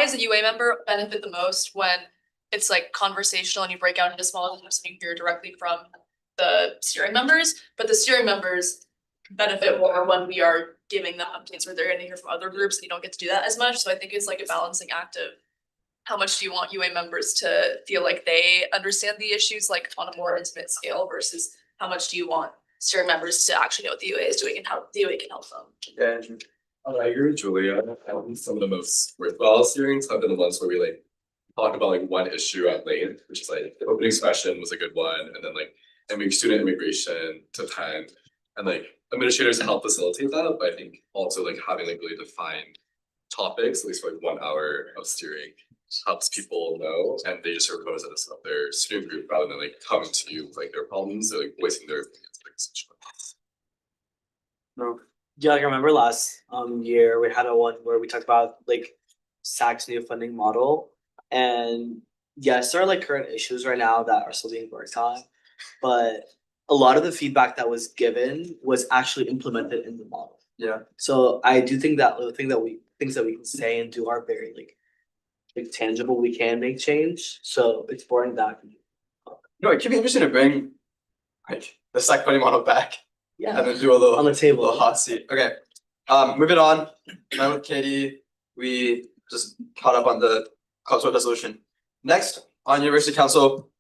as a UA member benefit the most when it's like conversational and you break out into smaller groups and you hear directly from the steering members, but the steering members benefit more when we are giving them updates where they're gonna hear from other groups and you don't get to do that as much. So I think it's like a balancing act of how much do you want UA members to feel like they understand the issues like on a more intimate scale versus how much do you want steering members to actually know what the UA is doing and how the UA can help them. Yeah. I agree with Julia. I think some of the most worthwhile steerings have been the ones where we like talk about like one issue at length, which is like the opening session was a good one, and then like student immigration to 10, and like administrators help facilitate that. But I think also like having like really defined topics, at least for like 1 hour of steering, helps people know, and they just sort of notice that it's not their student group rather than like coming to you with like their problems, they're like voicing their opinions. Like, No. Yeah, like I remember last year we had a one where we talked about like SAC's new funding model. And yes, there are like current issues right now that are still being worked on, but a lot of the feedback that was given was actually implemented in the model. Yeah. So I do think that the things that we can say and do are very like tangible. We can make change. So it's boring that. No, it could be interesting to bring like the SAC funding model back. Yeah. And then do a little on the table. little hot seat. Okay. Moving on. Now with Katie, we just caught up on the cultural resolution. Next on University Council,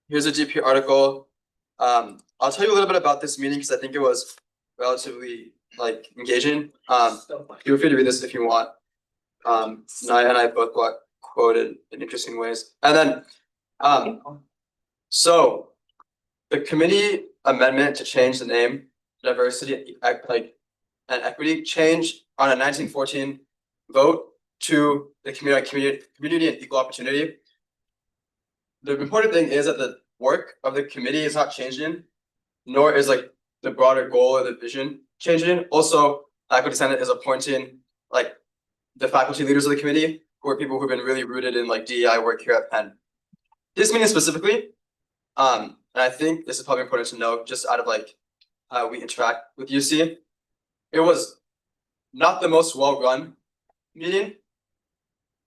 here's a GP article. I'll tell you a little bit about this meeting because I think it was relatively like engaging. Feel free to read this if you want. Naya and I both got quoted in interesting ways. And then so the committee amendment to change the name diversity and equity change on a 1914 vote to the community and equal opportunity. The important thing is that the work of the committee is not changing, nor is like the broader goal or the vision changing. Also, Faculty Senate is appointing like the faculty leaders of the committee, who are people who've been really rooted in like DEI work here at Penn. This meeting specifically, and I think this is probably important to know just out of like how we interact with UC. It was not the most well-run meeting.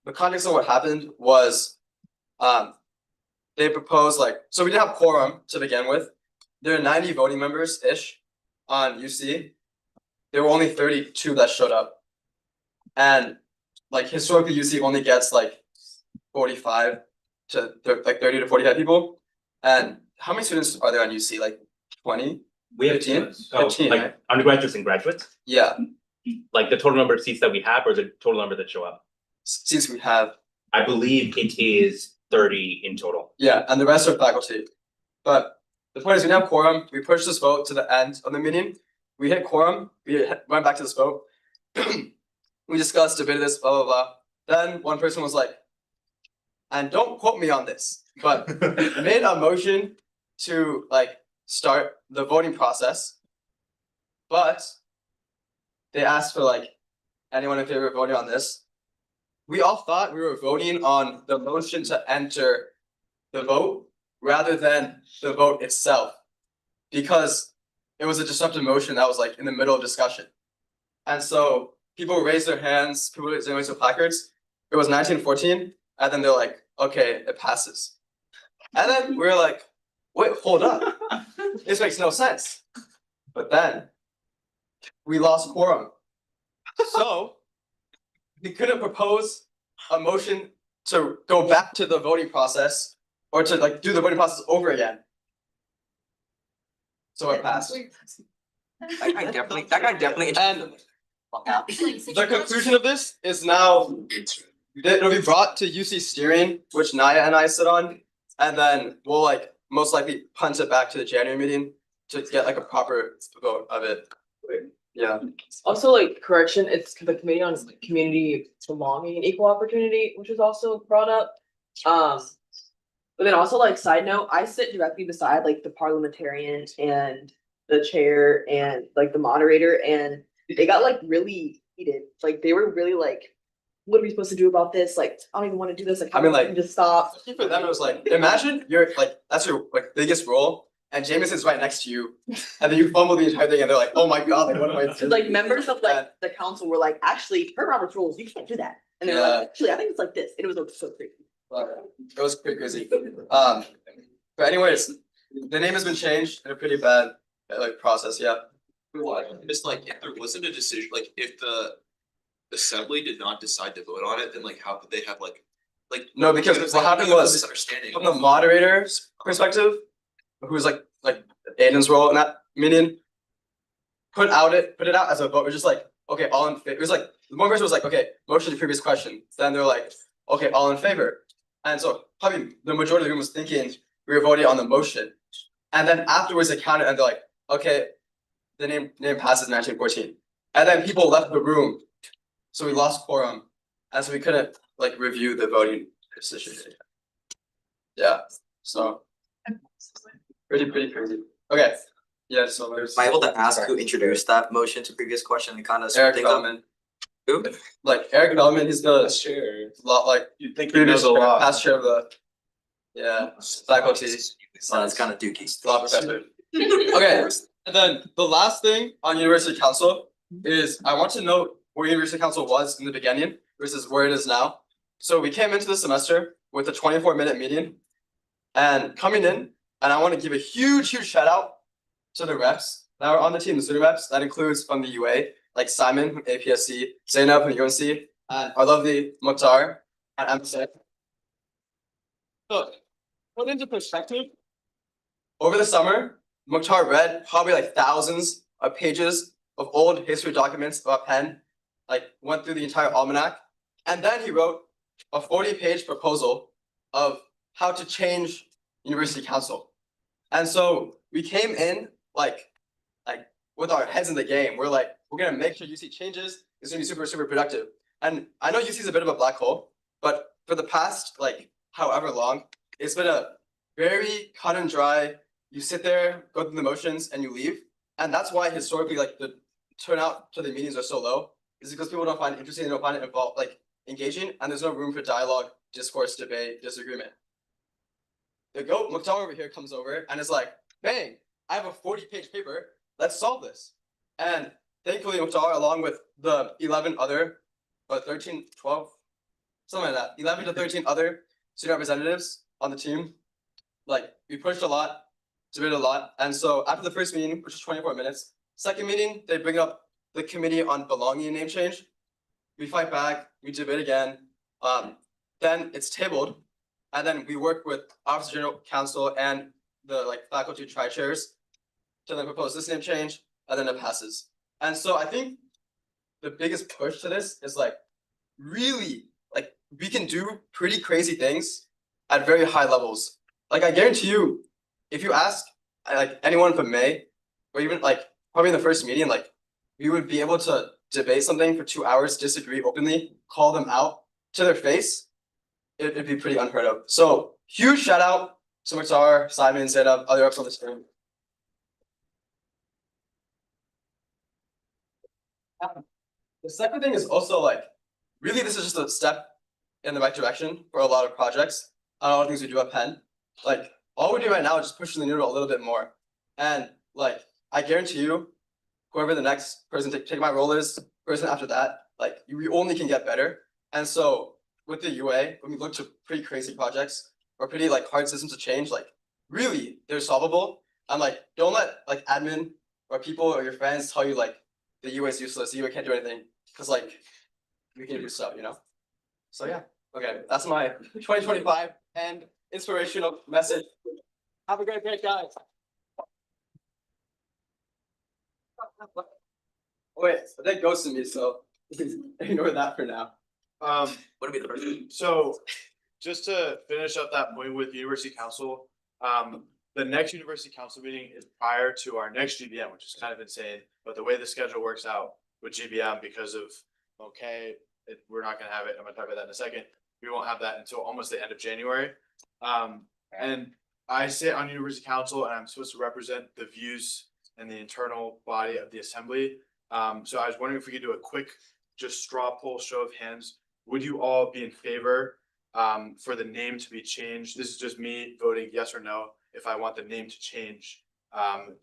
The context of what happened was they proposed like, so we didn't have quorum to begin with. There are 90 voting members-ish on UC. There were only 32 that showed up. And like historically UC only gets like 45 to like 30 to 45 people. And how many students are there on UC? Like 20? We have 15? so 15, like right? undergraduates and graduates, Yeah, like the total number of seats that we have or the total number that show up. since we have, I believe it is 30 in total. yeah, and the rest are faculty. But the point is we didn't have quorum. We pushed this vote to the end of the meeting. We hit quorum. We went back to this vote. We discussed, debated this, blah, blah, blah. Then one person was like, and don't quote me on this, but made a motion to like start the voting process. But they asked for like anyone in favor of voting on this. We all thought we were voting on the motion to enter the vote rather than the vote itself, because it was a disruptive motion that was like in the middle of discussion. And so people raised their hands, people raised their placards. It was 1914, and then they're like, okay, it passes. And then we were like, wait, hold up. This makes no sense. But then we lost quorum. So we couldn't propose a motion to go back to the voting process or to like do the voting process over again. So it passed. That guy definitely. And the conclusion of this is now it'll be brought to UC steering, which Naya and I sit on, and then we'll like most likely punt it back to the January meeting to get like a proper vote of it. Yeah. Also, like correction, it's the committee on community belonging and equal opportunity, which was also brought up. But then also like side note, I sit directly beside like the parliamentarian and the chair and like the moderator, and they got like really heated. Like they were really like, what are we supposed to do about this? Like, I don't even want to do this. Like, I mean, like, just stop. For them, it was like, imagine you're like, that's your like biggest role and Jameson's right next to you, and then you fumble the entire thing, and they're like, oh my god, like what am I doing? Like members of like the council were like, actually, per Robert's rules, you can't do that. And they're like, Yeah. actually, I think it's like this. And it was so crazy. It was pretty crazy. But anyways, the name has been changed in a pretty bad like process, yeah. Just like if there wasn't a decision, like if the assembly did not decide to vote on it, then like how could they have like. No, because what happened was misunderstanding. from the moderator's perspective, who was like Aiden's role in that meeting, put it out as a vote. It was just like, okay, all in favor. It was like one person was like, okay, motion to previous question. Then they're like, okay, all in favor. And so probably the majority of the room was thinking we were voting on the motion. And then afterwards they counted and they're like, okay, the name passes 1914. And then people left the room. So we lost quorum. And so we couldn't like review the voting decision. Yeah, so pretty crazy. Okay, yeah, so there's. Am I able to ask who introduced that motion to previous question and kind of Eric things up? Bellman. Who? Like Eric Bellman, he's the Chair. lot like You think he previous knows a chair, lot. past chair of the. Yeah, faculty. So that's kind of dookie. Law professor. Okay, and then the last thing on University Council is I want to note where University Council was in the beginning versus where it is now. So we came into the semester with a 24-minute meeting and coming in, and I want to give a huge shout out to the reps that were on the team, the student reps. That includes from the UA, like Simon from APSC, Zainab from UNC, and our lovely Mukhtar at MSA. So, put into perspective, over the summer, Mukhtar read probably like thousands of pages of old history documents about Penn, like went through the entire almanac, and then he wrote a 40-page proposal of how to change University Council. And so we came in like with our heads in the game. We're like, we're gonna make sure UC changes. It's gonna be super productive. And I know UC is a bit of a black hole, but for the past like however long, it's been a very cut and dry. You sit there, go through the motions, and you leave. And that's why historically, like the turnout to the meetings are so low, is because people don't find it interesting, they don't find it involved, like engaging, and there's no room for dialogue, discourse, debate, disagreement. The goat Mukhtar over here comes over and is like, bang, I have a 40-page paper, let's solve this. And thankfully Mukhtar, along with the 11 other, or 13, 12, something like that, 11 to 13 other student representatives on the team, like we pushed a lot, debated a lot. And so after the first meeting, which was 24 minutes, second meeting, they bring up the committee on belonging name change. We fight back, we debate again. Then it's tabled, and then we work with Office of General Counsel and the like faculty tri-chairs to then propose this name change, and then it passes. And so I think the biggest push to this is like really like we can do pretty crazy things at very high levels. Like I guarantee you, if you ask like anyone from May, or even like probably in the first meeting, like we would be able to debate something for 2 hours, disagree openly, call them out to their face. It'd be pretty unheard of. So huge shout out to Mukhtar, Simon, Zainab, other reps on this room. The second thing is also like, really this is just a step in the right direction for a lot of projects, a lot of things we do at Penn. Like all we do right now is just pushing the needle a little bit more. And like, I guarantee you, whoever the next person take my role is, person after that, like we only can get better. And so with the UA, when we look to pretty crazy projects or pretty like hard systems to change, like really they're solvable. And like, don't let like admin or people or your friends tell you like the UA is useless, the UA can't do anything. Cause like we can do stuff, you know? So yeah, okay, that's my 2025 and inspirational message. Have a great day, guys. Wait, that ghosted me, so ignore that for now. Would be the first? So just to finish up that point with University Council, the next University Council meeting is prior to our next GBM, which is kind of insane. But the way the schedule works out with GBM because of, we're not gonna have it, I'm gonna talk about that in a second. We won't have that until almost the end of January. And I sit on University Council and I'm supposed to represent the views and the internal body of the assembly. So I was wondering if we could do a quick, just straw poll, show of hands. Would you all be in favor for the name to be changed? This is just me voting yes or no. if I want the name to change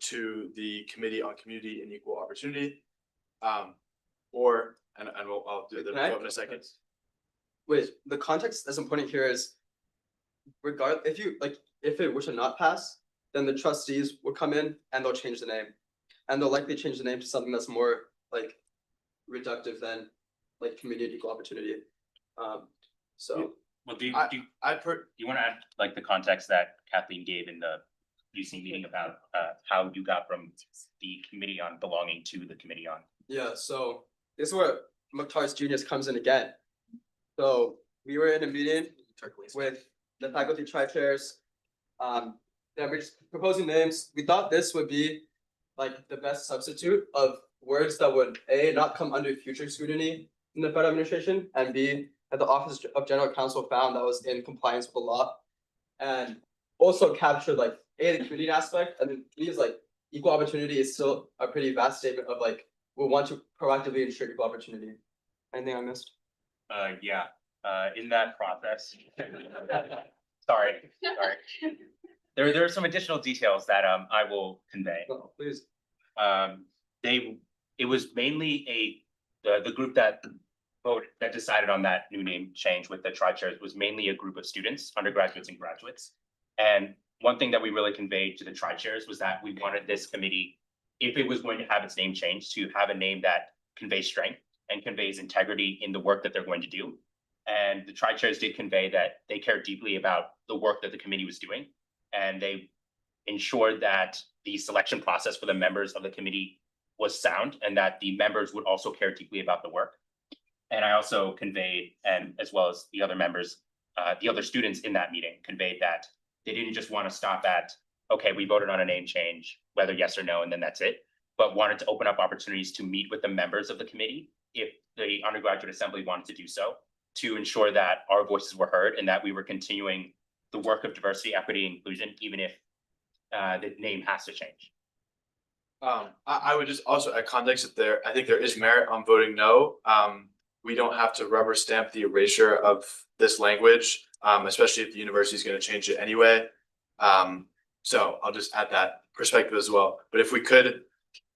to the Committee on Community and Equal Opportunity. I'll do the Can I- vote in a second. Wait, the context that's important here is if it were to not pass, then the trustees will come in and they'll change the name. And they'll likely change the name to something that's more like reductive than like community equal opportunity. So Well, do you I- do I you wanna add like the context that Kathleen gave in the UC meeting about how you got from the committee on belonging to the committee on? yeah, so this is where Mukhtar's genius comes in again. So we were in a meeting with the faculty tri-chairs. They were just proposing names. We thought this would be like the best substitute of words that would A, not come under future scrutiny in the federal administration, and B, that the Office of General Counsel found that was in compliance with the law. And also captured like A, the community aspect, and then B is like equal opportunity is still a pretty vast statement of like, we want to proactively ensure equal opportunity. Anything I missed? Yeah, in that process. Sorry. There are some additional details that I will convey. No, please. It was mainly the group that decided on that new name change with the tri-chairs was mainly a group of students, undergraduates and graduates. And one thing that we really conveyed to the tri-chairs was that we wanted this committee, if it was going to have its name changed, to have a name that conveys strength and conveys integrity in the work that they're going to do. And the tri-chairs did convey that they cared deeply about the work that the committee was doing. And they ensured that the selection process for the members of the committee was sound and that the members would also care deeply about the work. And I also conveyed, and as well as the other members, the other students in that meeting conveyed that they didn't just want to stop at, okay, we voted on a name change, whether yes or no, and then that's it, but wanted to open up opportunities to meet with the members of the committee if the undergraduate assembly wanted to do so, to ensure that our voices were heard and that we were continuing the work of diversity, equity, and inclusion, even if the name has to change. I would just also add context that I think there is merit on voting no. We don't have to rubber stamp the erasure of this language, especially if the university is going to change it anyway. So I'll just add that perspective as well. But if we could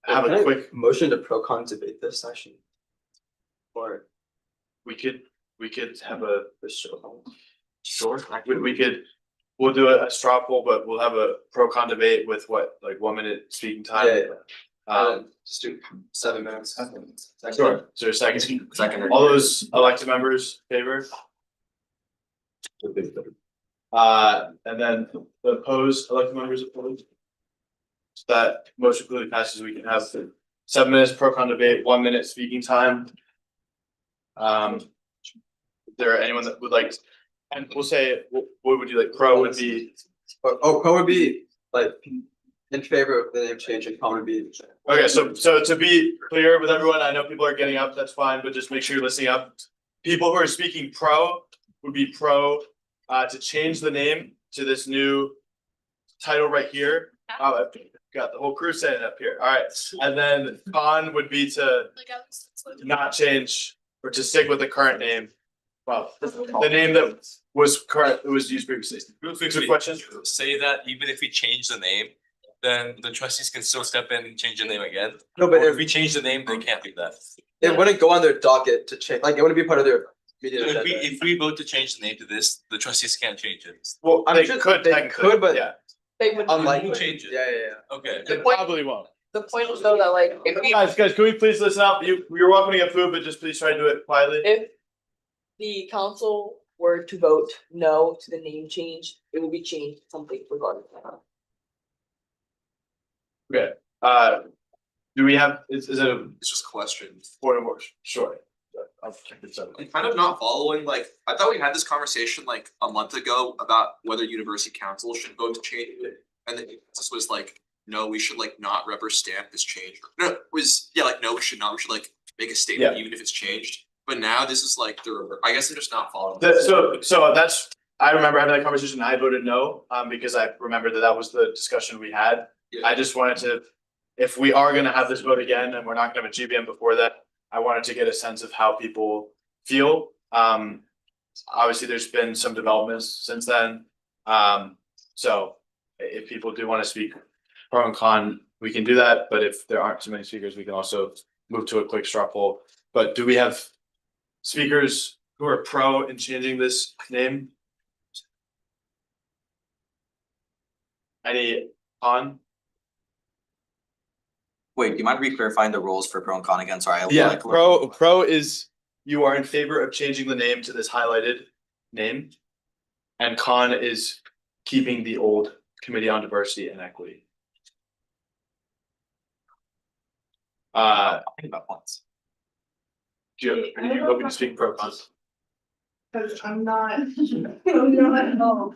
have Can a I quick, motion to pro-con debate this session. Or we could have a sure. We'll do a straw poll, but we'll have a pro-con debate with what, like 1 minute speaking time. Just do 7 minutes. Sure. Is there a second? Second. All those elected members favor? And then the opposed, elected members opposed? So that motion clearly passes. We can have 7 minutes pro-con debate, 1 minute speaking time. Is there anyone that would like, and we'll say, what would you like? Pro would be. Pro would be like in favor of the name change, and con would be. Okay, so to be clear with everyone, I know people are getting up, that's fine, but just make sure you're listening up. People who are speaking pro would be pro to change the name to this new title right here. Oh, I've got the whole crew setting up here. All right, and then con would be to not change or to stick with the current name. Well, the name that was current, it was used previously. Good question. Say that even if we change the name, then the trustees can still step in and change the name again. No, but Or if we change the name, they can't do that. It wouldn't go on their docket to change, like it wouldn't be part of their meeting So agenda. if we vote to change the name to this, the trustees can't change it. Well, I'm sure they could, but yeah. They would. unlikely. Change it. Yeah. Okay. They probably won't. The point is though that like, if we, Guys, can we please listen up? You're welcome to get food, but just please try to do it quietly. if the council were to vote no to the name change, it will be changed to something regarding that. Okay, do we have, is it It's just a question. point of order? Sure. I'll check this out. I'm kind of not following, like, I thought we had this conversation like a month ago about whether university council should vote to change it. And then this was like, no, we should like not rubber stamp this change. No, it was, yeah, like, no, we should not, we should like make a statement even if it's changed. But now this is like I guess I'm just not following. So that's, I remember having that conversation, I voted no, because I remember that was the discussion we had. Yeah. I just wanted to, if we are gonna have this vote again and we're not gonna have a GBM before that, I wanted to get a sense of how people feel. Obviously, there's been some developments since then. So if people do want to speak pro and con, we can do that, but if there aren't too many speakers, we can also move to a quick straw poll. But do we have speakers who are pro in changing this name? Any con? Wait, do you mind re-clarifying the rules for pro and con again? Sorry. Yeah, pro is you are in favor of changing the name to this highlighted name. And con is keeping the old Committee on Diversity and Equity. Think about points. Are you hoping to speak pro con? Cause I'm not, I'm not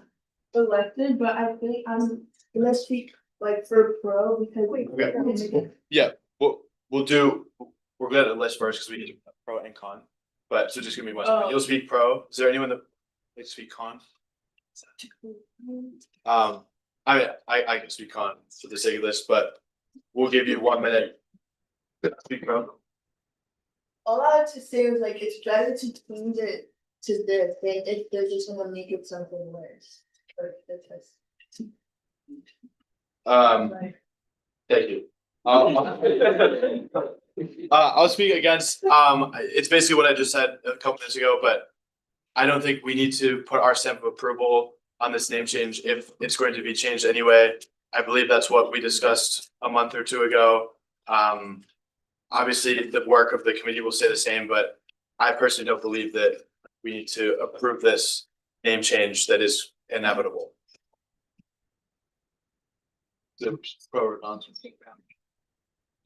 elected, but I think I'm gonna speak like for pro because. Okay. Yeah, we're gonna list first because we need pro and con. But so just give me one second. Oh. You'll speak pro. Is there anyone that likes to speak con? I mean, I can speak con for the sake of this, but we'll give you 1 minute. to Speak pro. All I have to say is like it's better to change it to this than if they're just gonna make it something worse. Thank you. I'll speak against, it's basically what I just said a couple minutes ago, but I don't think we need to put our stamp of approval on this name change if it's going to be changed anyway. I believe that's what we discussed a month or two ago. Obviously, the work of the committee will stay the same, but I personally don't believe that we need to approve this name change that is inevitable. Is there pro or con?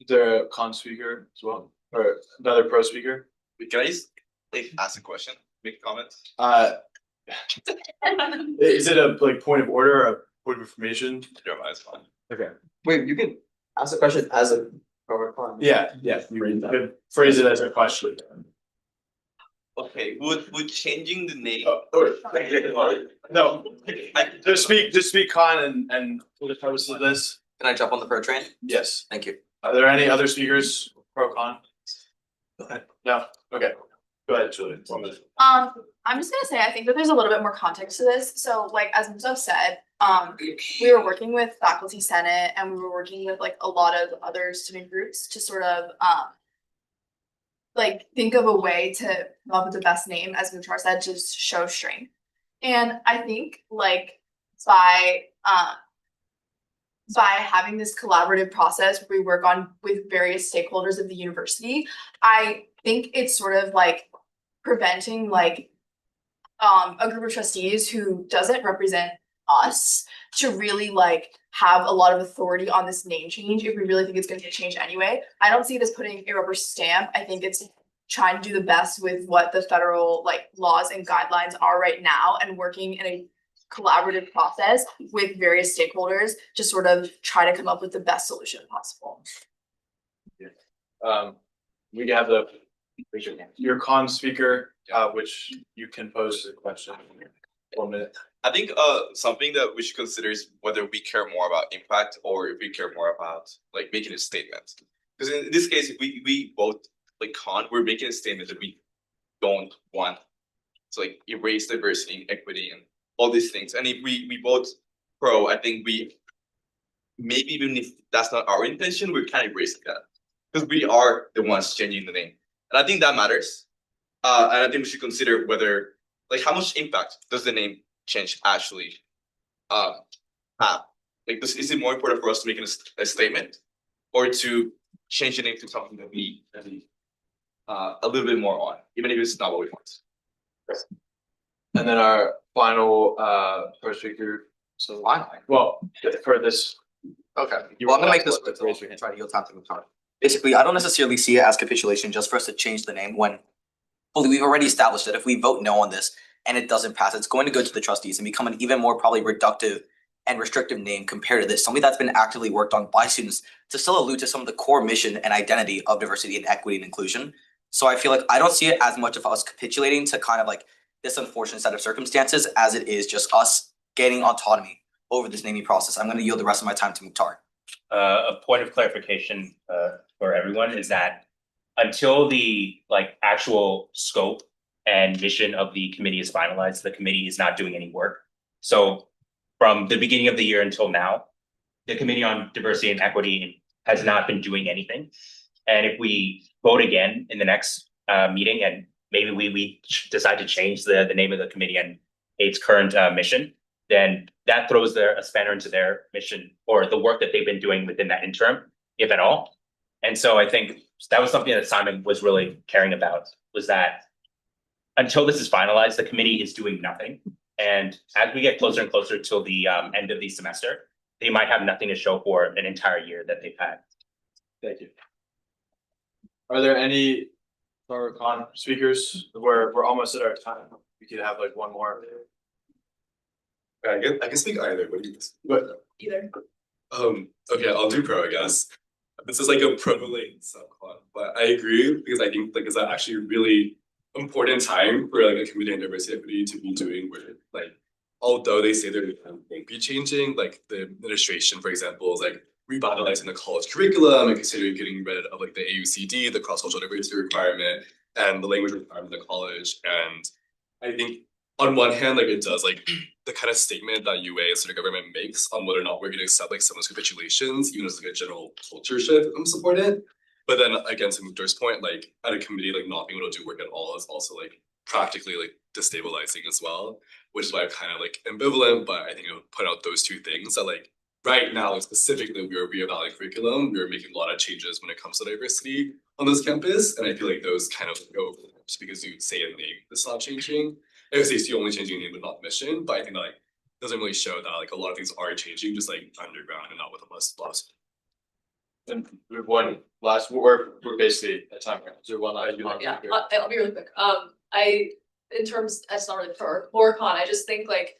Is there a con speaker as well, or another pro speaker? Can I just like ask a question, make a comment? Is it a like point of order or a point of information? Never mind, it's fine. Okay. Wait, you can ask the question as a pro or con. Yeah, you could phrase it as a question. Okay, would changing the name? No, just speak con and for the purpose of this. Can I jump on the pro train? Yes. Thank you. Are there any other speakers pro con? No, okay, go ahead, Julian. 1 minute. I'm just gonna say, I think that there's a little bit more context to this. So like, as Mustafa said, we were working with faculty senate and we were working with like a lot of other student groups to sort of, like think of a way to come up with the best name, as Muchar said, to show strength. And I think like by having this collaborative process where we work on with various stakeholders of the university, I think it's sort of like preventing like a group of trustees who doesn't represent us to really like have a lot of authority on this name change if we really think it's going to change anyway. I don't see it as putting a rubber stamp. I think it's trying to do the best with what the federal like laws and guidelines are right now and working in a collaborative process with various stakeholders to sort of try to come up with the best solution possible. We have your con speaker, which you can pose a question. 1 minute. I think something that we should consider is whether we care more about impact or if we care more about like making a statement. Because in this case, if we both like con, we're making a statement that we don't want to like erase diversity and equity and all these things. And if we both pro, I think we maybe even if that's not our intention, we're kind of erasing that. Because we are the ones changing the name. And I think that matters. And I think we should consider whether like how much impact does the name change actually have? Like is it more important for us to make a statement or to change the name to something that we a little bit more on, even if it's not what we want. And then our final first speaker. So well, for this. Okay. Well, I'm gonna make this quick. Try to yield time to move on. Basically, I don't necessarily see it as capitulation just for us to change the name when we've already established that if we vote no on this and it doesn't pass, it's going to go to the trustees and become an even more probably reductive and restrictive name compared to this, something that's been actively worked on by students to still allude to some of the core mission and identity of diversity and equity and inclusion. So I feel like I don't see it as much of us capitulating to kind of like this unfortunate set of circumstances as it is just us gaining autonomy over this naming process. I'm going to yield the rest of my time to Mukhtar. A point of clarification for everyone is that until the like actual scope and mission of the committee is finalized, the committee is not doing any work. So from the beginning of the year until now, the Committee on Diversity and Equity has not been doing anything. And if we vote again in the next meeting and maybe we decide to change the name of the committee and its current mission, then that throws a spanner into their mission or the work that they've been doing within that interim, if at all. And so I think that was something that Simon was really caring about, was that until this is finalized, the committee is doing nothing. And as we get closer and closer till the end of the semester, they might have nothing to show for an entire year that they've had. Thank you. Are there any or con speakers? We're almost at our time. We could have like one more. I can speak either, what do you? But Either. Okay, I'll do pro, I guess. This is like a pro-lane subplot, but I agree because I think like it's actually a really important time for like a committee on diversity and equity to be doing where like although they say they won't be changing, like the administration, for example, is like revitalizing the college curriculum and considering getting rid of like the AUCD, the cross-cultural diversity requirement, and the language requirement of the college. And I think on one hand, like it does like the kind of statement that UA and sort of government makes on whether or not we're going to accept like someone's capitulations, even as like a general culture shift, I'm supported. But then again, to Mukhtar's point, like at a committee, like not being able to do work at all is also like practically like destabilizing as well, which is why I'm kind of like ambivalent. But I think I would put out those two things that like right now, like specifically, we are reevaluating curriculum. We are making a lot of changes when it comes to diversity on this campus, and I feel like those kind of go just because you say a name that's not changing. I would say it's only changing name but not mission, but I think that like doesn't really show that like a lot of things are changing, just like underground and not with a must plus. And we have one last, we're basically at time. Is there one last? Yeah, I'll be really quick. In terms, it's not really pro or con, I just think like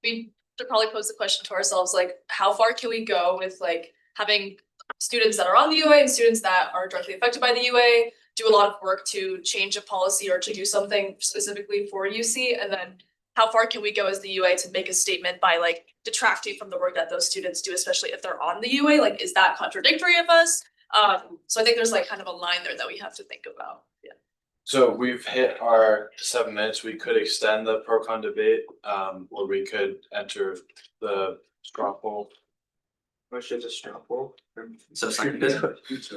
we should probably pose the question to ourselves, like how far can we go with like having students that are on the UA and students that are directly affected by the UA do a lot of work to change a policy or to do something specifically for UC, and then how far can we go as the UA to make a statement by like detracting from the work that those students do, especially if they're on the UA? Like, is that contradictory of us? So I think there's like kind of a line there that we have to think about. Yeah. So we've hit our 7 minutes. We could extend the pro con debate, or we could enter the straw poll. Or should just straw poll? So seconded.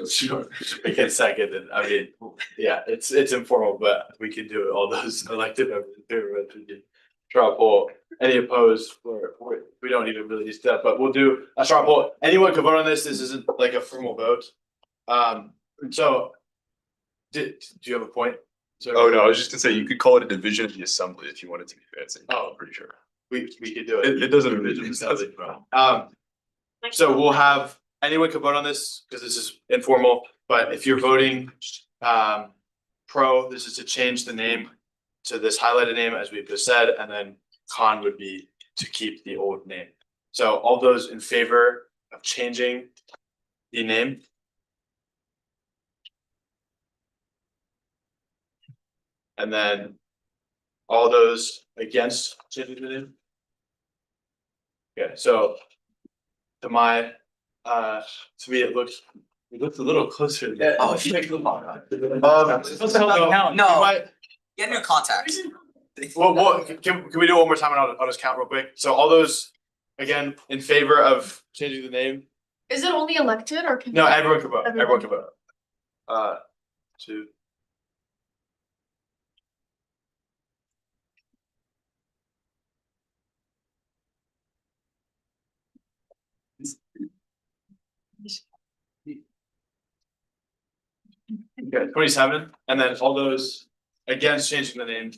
Sure, we can second it. I mean, yeah, it's informal, but we can do all those elected members in favor of the straw poll. Any opposed, we don't even really need that, but we'll do a straw poll. Anyone can vote on this. This isn't like a formal vote. So do you have a point? Oh, no, I was just gonna say, you could call it a division of the assembly if you wanted to be fancy. Oh, I'm pretty sure. We could do it. It doesn't. So we'll have, anyone can vote on this, because this is informal, but if you're voting pro, this is to change the name to this highlighted name, as we've just said, and then con would be to keep the old name. So all those in favor of changing the name? And then all those against changing the name? Okay, so to me, it looks a little closer. Yeah. Oh, if you check the log. No. Get in your contacts. Well, can we do it one more time and I'll just count real quick? So all those, again, in favor of changing the name? Is it only elected or can? No, everyone can vote. Everyone Everyone can vote. 2. Okay, 27, and then all those against changing the name.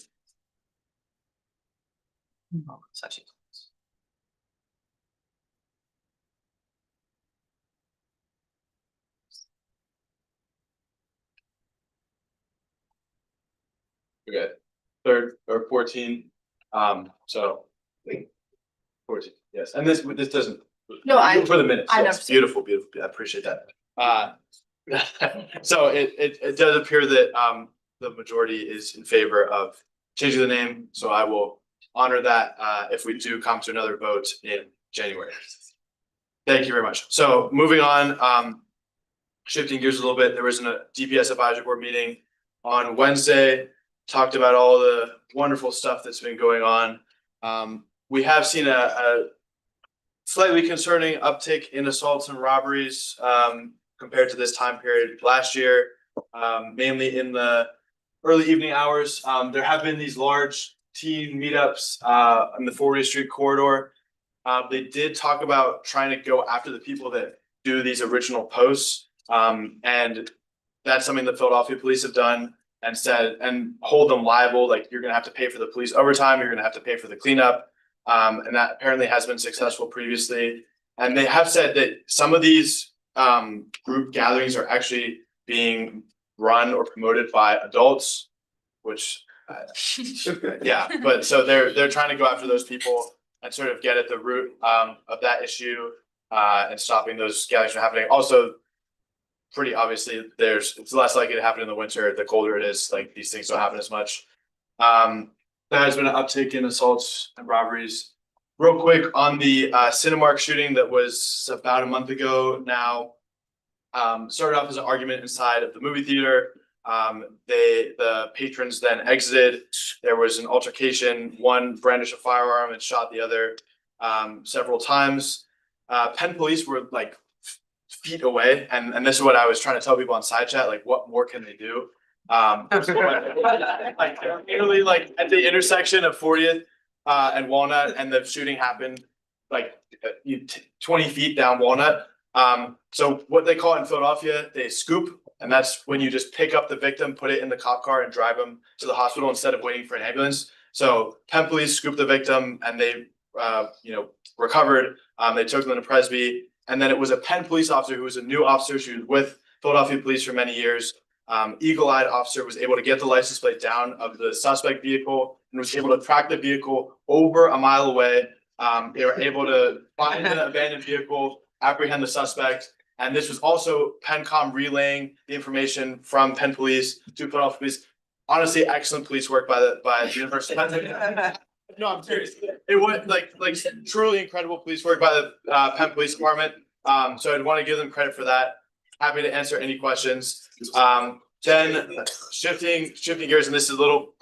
Okay, third or 14, so 14, yes, and this doesn't. No, For the minutes, I yes, know. beautiful, I appreciate that. So it does appear that the majority is in favor of changing the name, so I will honor that if we do come to another vote in January. Thank you very much. So moving on, shifting gears a little bit, there was a DPS advisory board meeting on Wednesday, talked about all the wonderful stuff that's been going on. We have seen a slightly concerning uptick in assaults and robberies compared to this time period last year, mainly in the early evening hours. There have been these large teen meetups in the 40th Street corridor. They did talk about trying to go after the people that do these original posts. And that's something the Philadelphia police have done and said, and hold them liable, like you're gonna have to pay for the police overtime, you're gonna have to pay for the cleanup. And that apparently has been successful previously. And they have said that some of these group gatherings are actually being run or promoted by adults, which yeah, but so they're trying to go after those people and sort of get at the root of that issue and stopping those gatherings from happening. Also, pretty obviously, it's less likely to happen in the winter. The colder it is, like these things don't happen as much. There has been an uptick in assaults and robberies. Real quick on the Cinemark shooting that was about a month ago now. Started off as an argument inside of the movie theater. The patrons then exited. There was an altercation. One brandished a firearm and shot the other several times. Penn police were like feet away, and this is what I was trying to tell people on side chat, like what more can they do? Like they're literally like at the intersection of 40th and Walnut, and the shooting happened like 20 feet down Walnut. So what they call it in Philadelphia, they scoop, and that's when you just pick up the victim, put it in the cop car, and drive them to the hospital instead of waiting for an ambulance. So Penn police scooped the victim, and they recovered. They took them to Presby. And then it was a Penn police officer who was a new officer. She was with Philadelphia police for many years. Eagle-eyed officer was able to get the license plate down of the suspect vehicle and was able to track the vehicle over a mile away. They were able to find an abandoned vehicle, apprehend the suspect. And this was also PennCom relaying the information from Penn police to Philadelphia police. Honestly, excellent police work by the University of Penn. No, I'm serious. It was like truly incredible police work by the Penn Police Department. So I'd want to give them credit for that. Happy to answer any questions. Then shifting gears, and this is a little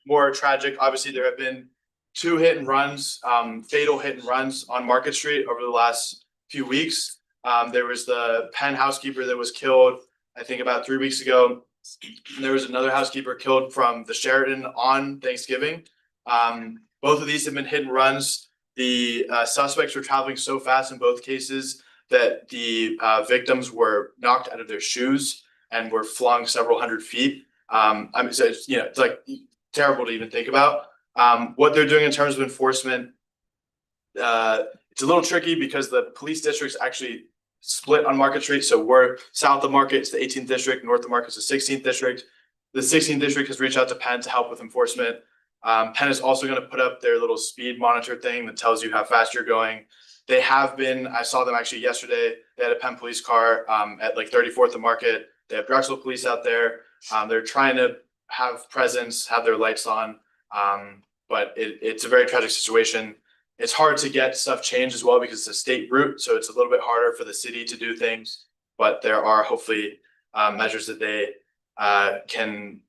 more tragic. Obviously, there have been 2 hit and runs, fatal hit and runs on Market Street over the last few weeks. There was the Penn housekeeper that was killed, I think about 3 weeks ago. And there was another housekeeper killed from the Sheraton on Thanksgiving. Both of these have been hit and runs. The suspects were traveling so fast in both cases that the victims were knocked out of their shoes and were flung several hundred feet. I mean, so it's like terrible to even think about. What they're doing in terms of enforcement, it's a little tricky because the police districts actually split on Market Street. So we're south of Market, it's the 18th district, north of Market, it's the 16th district. The 16th district has reached out to Penn to help with enforcement. Penn is also going to put up their little speed monitor thing that tells you how fast you're going. They have been, I saw them actually yesterday. They had a Penn police car at like 34th and Market. They have Drexel police out there. They're trying to have presence, have their lights on. But it's a very tragic situation. It's hard to get stuff changed as well because it's a state route. So it's a little bit harder for the city to do things. But there are hopefully measures that they can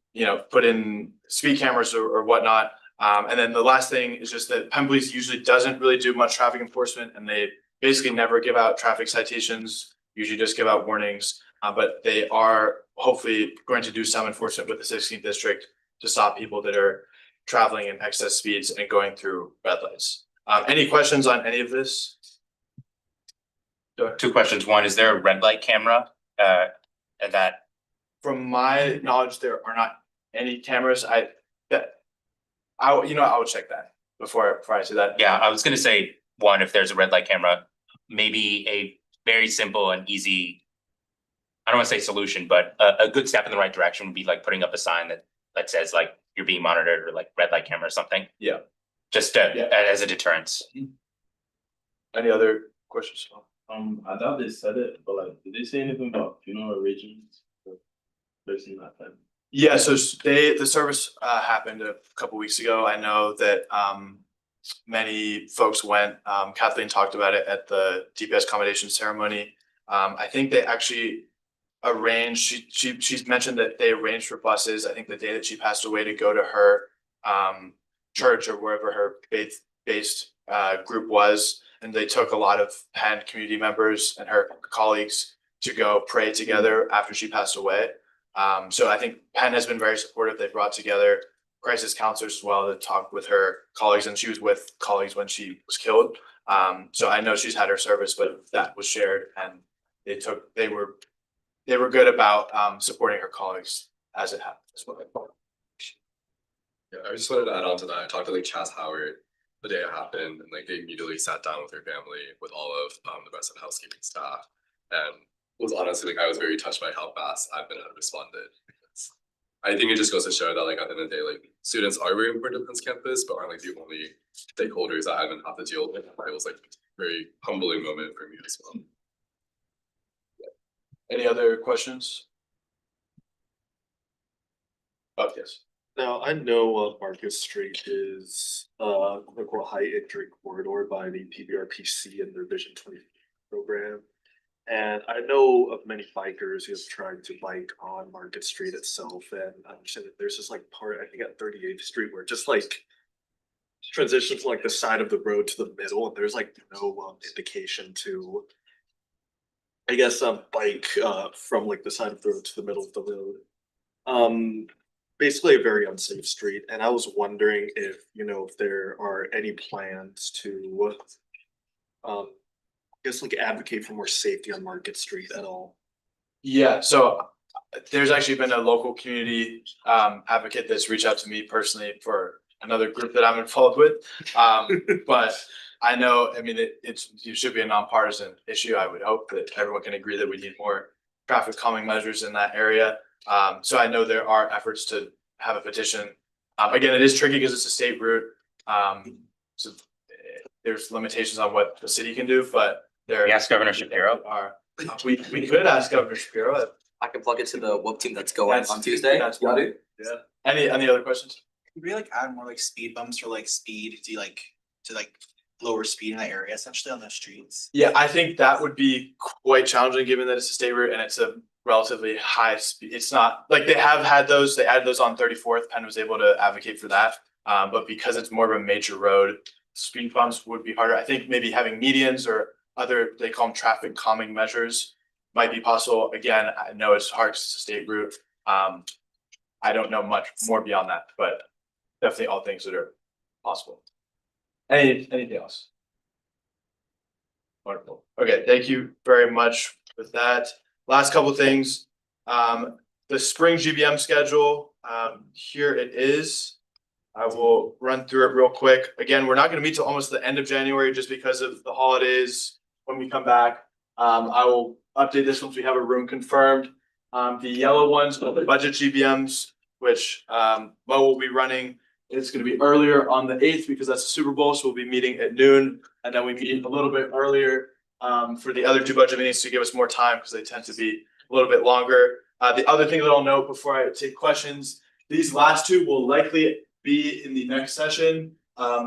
put in speed cameras or whatnot. And then the last thing is just that Penn Police usually doesn't really do much traffic enforcement, and they basically never give out traffic citations, usually just give out warnings. But they are hopefully going to do some enforcement with the 16th district to stop people that are traveling in excess speeds and going through red lights. Any questions on any of this? 2 questions. One, is there a red light camera that? From my knowledge, there are not any cameras. I will check that before I say that. Yeah, I was gonna say, one, if there's a red light camera, maybe a very simple and easy, I don't wanna say solution, but a good step in the right direction would be like putting up a sign that says like you're being monitored or like red light camera or something. Yeah. Just as a deterrence. Any other questions? I doubt they said it, but like, did they say anything about funeral arrangements? Yeah, so the service happened a couple weeks ago. I know that many folks went. Kathleen talked about it at the DPS commendation ceremony. I think they actually arranged. She's mentioned that they arranged for buses. I think the day that she passed away to go to her church or wherever her faith-based group was, and they took a lot of Penn community members and her colleagues to go pray together after she passed away. So I think Penn has been very supportive. They brought together crisis counselors as well to talk with her colleagues, and she was with colleagues when she was killed. So I know she's had her service, but that was shared, and they were good about supporting her colleagues as it happened as well. Yeah, I just wanted to add on to that. I talked to like Chaz Howard the day it happened, and like they immediately sat down with her family, with all of the rest of the housekeeping staff, and was honestly like I was very touched by how fast admin had responded. I think it just goes to show that like at the end of the day, like students are very important on this campus, but aren't like the only stakeholders that admin have to deal with. It was like a very humbling moment for me as well. Any other questions? Oh, yes. Now, I know Marcus Street is quote unquote high entry corridor by the PBRPC and their Vision 20 program. And I know of many bikers who have tried to bike on Market Street itself, and I understand that there's this like part, I think at 38th Street, where it just like transitions like the side of the road to the middle, and there's like no indication to, I guess, bike from like the side of the road to the middle of the road. Basically a very unsafe street, and I was wondering if, you know, if there are any plans to I guess like advocate for more safety on Market Street at all. Yeah, so there's actually been a local community advocate that's reached out to me personally for another group that I'm involved with. But I know, I mean, it should be a nonpartisan issue. I would hope that everyone can agree that we need more traffic calming measures in that area. So I know there are efforts to have a petition. Again, it is tricky because it's a state route. So there's limitations on what the city can do, but there. We asked Governor Shapiro. We could ask Governor Shapiro. I can plug it to the whoop team that's going on Tuesday. That's what it. Yeah. Any other questions? Could we like add more like speed bumps or like speed to lower speed in that area essentially on the streets? Yeah, I think that would be quite challenging given that it's a state route and it's a relatively high speed. It's not like they have had those, they added those on 34th. Penn was able to advocate for that. But because it's more of a major road, speed bumps would be harder. I think maybe having medians or other, they call them traffic calming measures might be possible. Again, I know it's hard because it's a state route. I don't know much more beyond that, but definitely all things that are possible. Anything else? Wonderful. Okay, thank you very much with that. Last couple of things. The spring GBM schedule, here it is. I will run through it real quick. Again, we're not going to meet till almost the end of January just because of the holidays. When we come back, I will update this once we have a room confirmed. The yellow ones are the budget GBMs, which Mo will be running. It's going to be earlier on the 8th because that's the Super Bowl. So we'll be meeting at noon, and then we meet a little bit earlier for the other two budget meetings to give us more time because they tend to be a little bit longer. The other thing that I'll note before I take questions, these last two will likely be in the next session.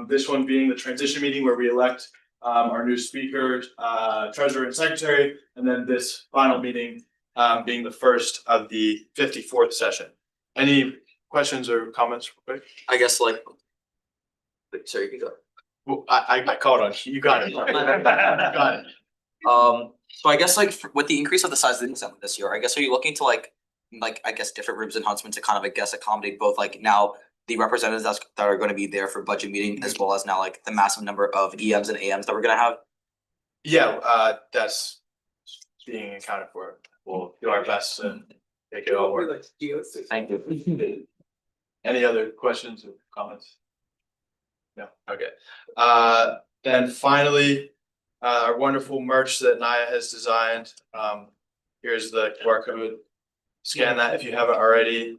This one being the transition meeting where we elect our new speaker, treasurer and secretary, and then this final meeting being the first of the 54th session. Any questions or comments real quick? I guess sorry, you can go. Well, I called on you. You got it. You got it. So I guess like with the increase of the size of the assembly this year, I guess are you looking to like I guess different rooms in Huntsman to kind of accommodate both like now the representatives that are going to be there for budget meeting as well as now like the massive number of EMs and AMs that we're gonna have? Yeah, that's being accounted for. We'll do our best to make it all work. Thank you. Any other questions or comments? No, okay. Then finally, our wonderful merch that Naya has designed. Here's the QR code. Scan that if you haven't already.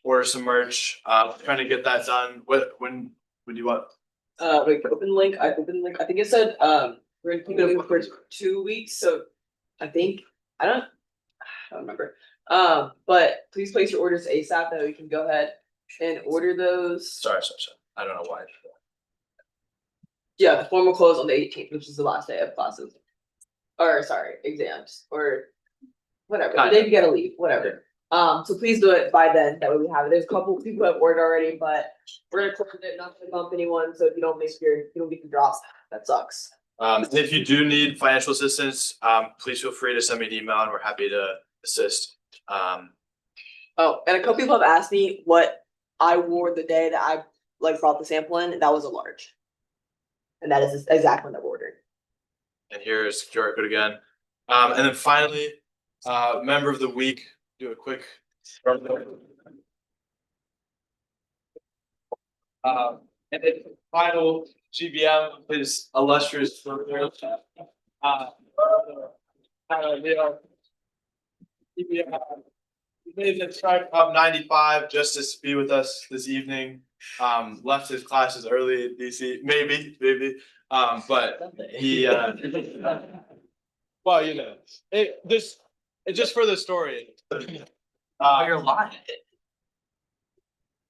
Order some merch. Trying to get that done. When do you want? Like open link. I think it said we're gonna keep it open for 2 weeks. So I think I don't remember. But please place your orders ASAP. That we can go ahead and order those. Sorry. I don't know why. Yeah, the form will close on the 18th, which is the last day of classes. Or sorry, exams or whatever. The day you gotta leave, whatever. So please do it by then. That way we have it. There's a couple people who have ordered already, but we're gonna close it, not to bump anyone. So if you don't get your drops, that sucks. And if you do need financial assistance, please feel free to send me an email and we're happy to assist. Oh, and a couple people have asked me what I wore the day that I like brought the sample in, and that was a large. And that is the exact one that we ordered. And here's QR code again. And then finally, member of the week, do a quick. And then final GBM is illustrious. Leo. He made the trek up 95 just to be with us this evening. Left his classes early at DC, maybe, but he well, you know, it's just for the story. You're lying.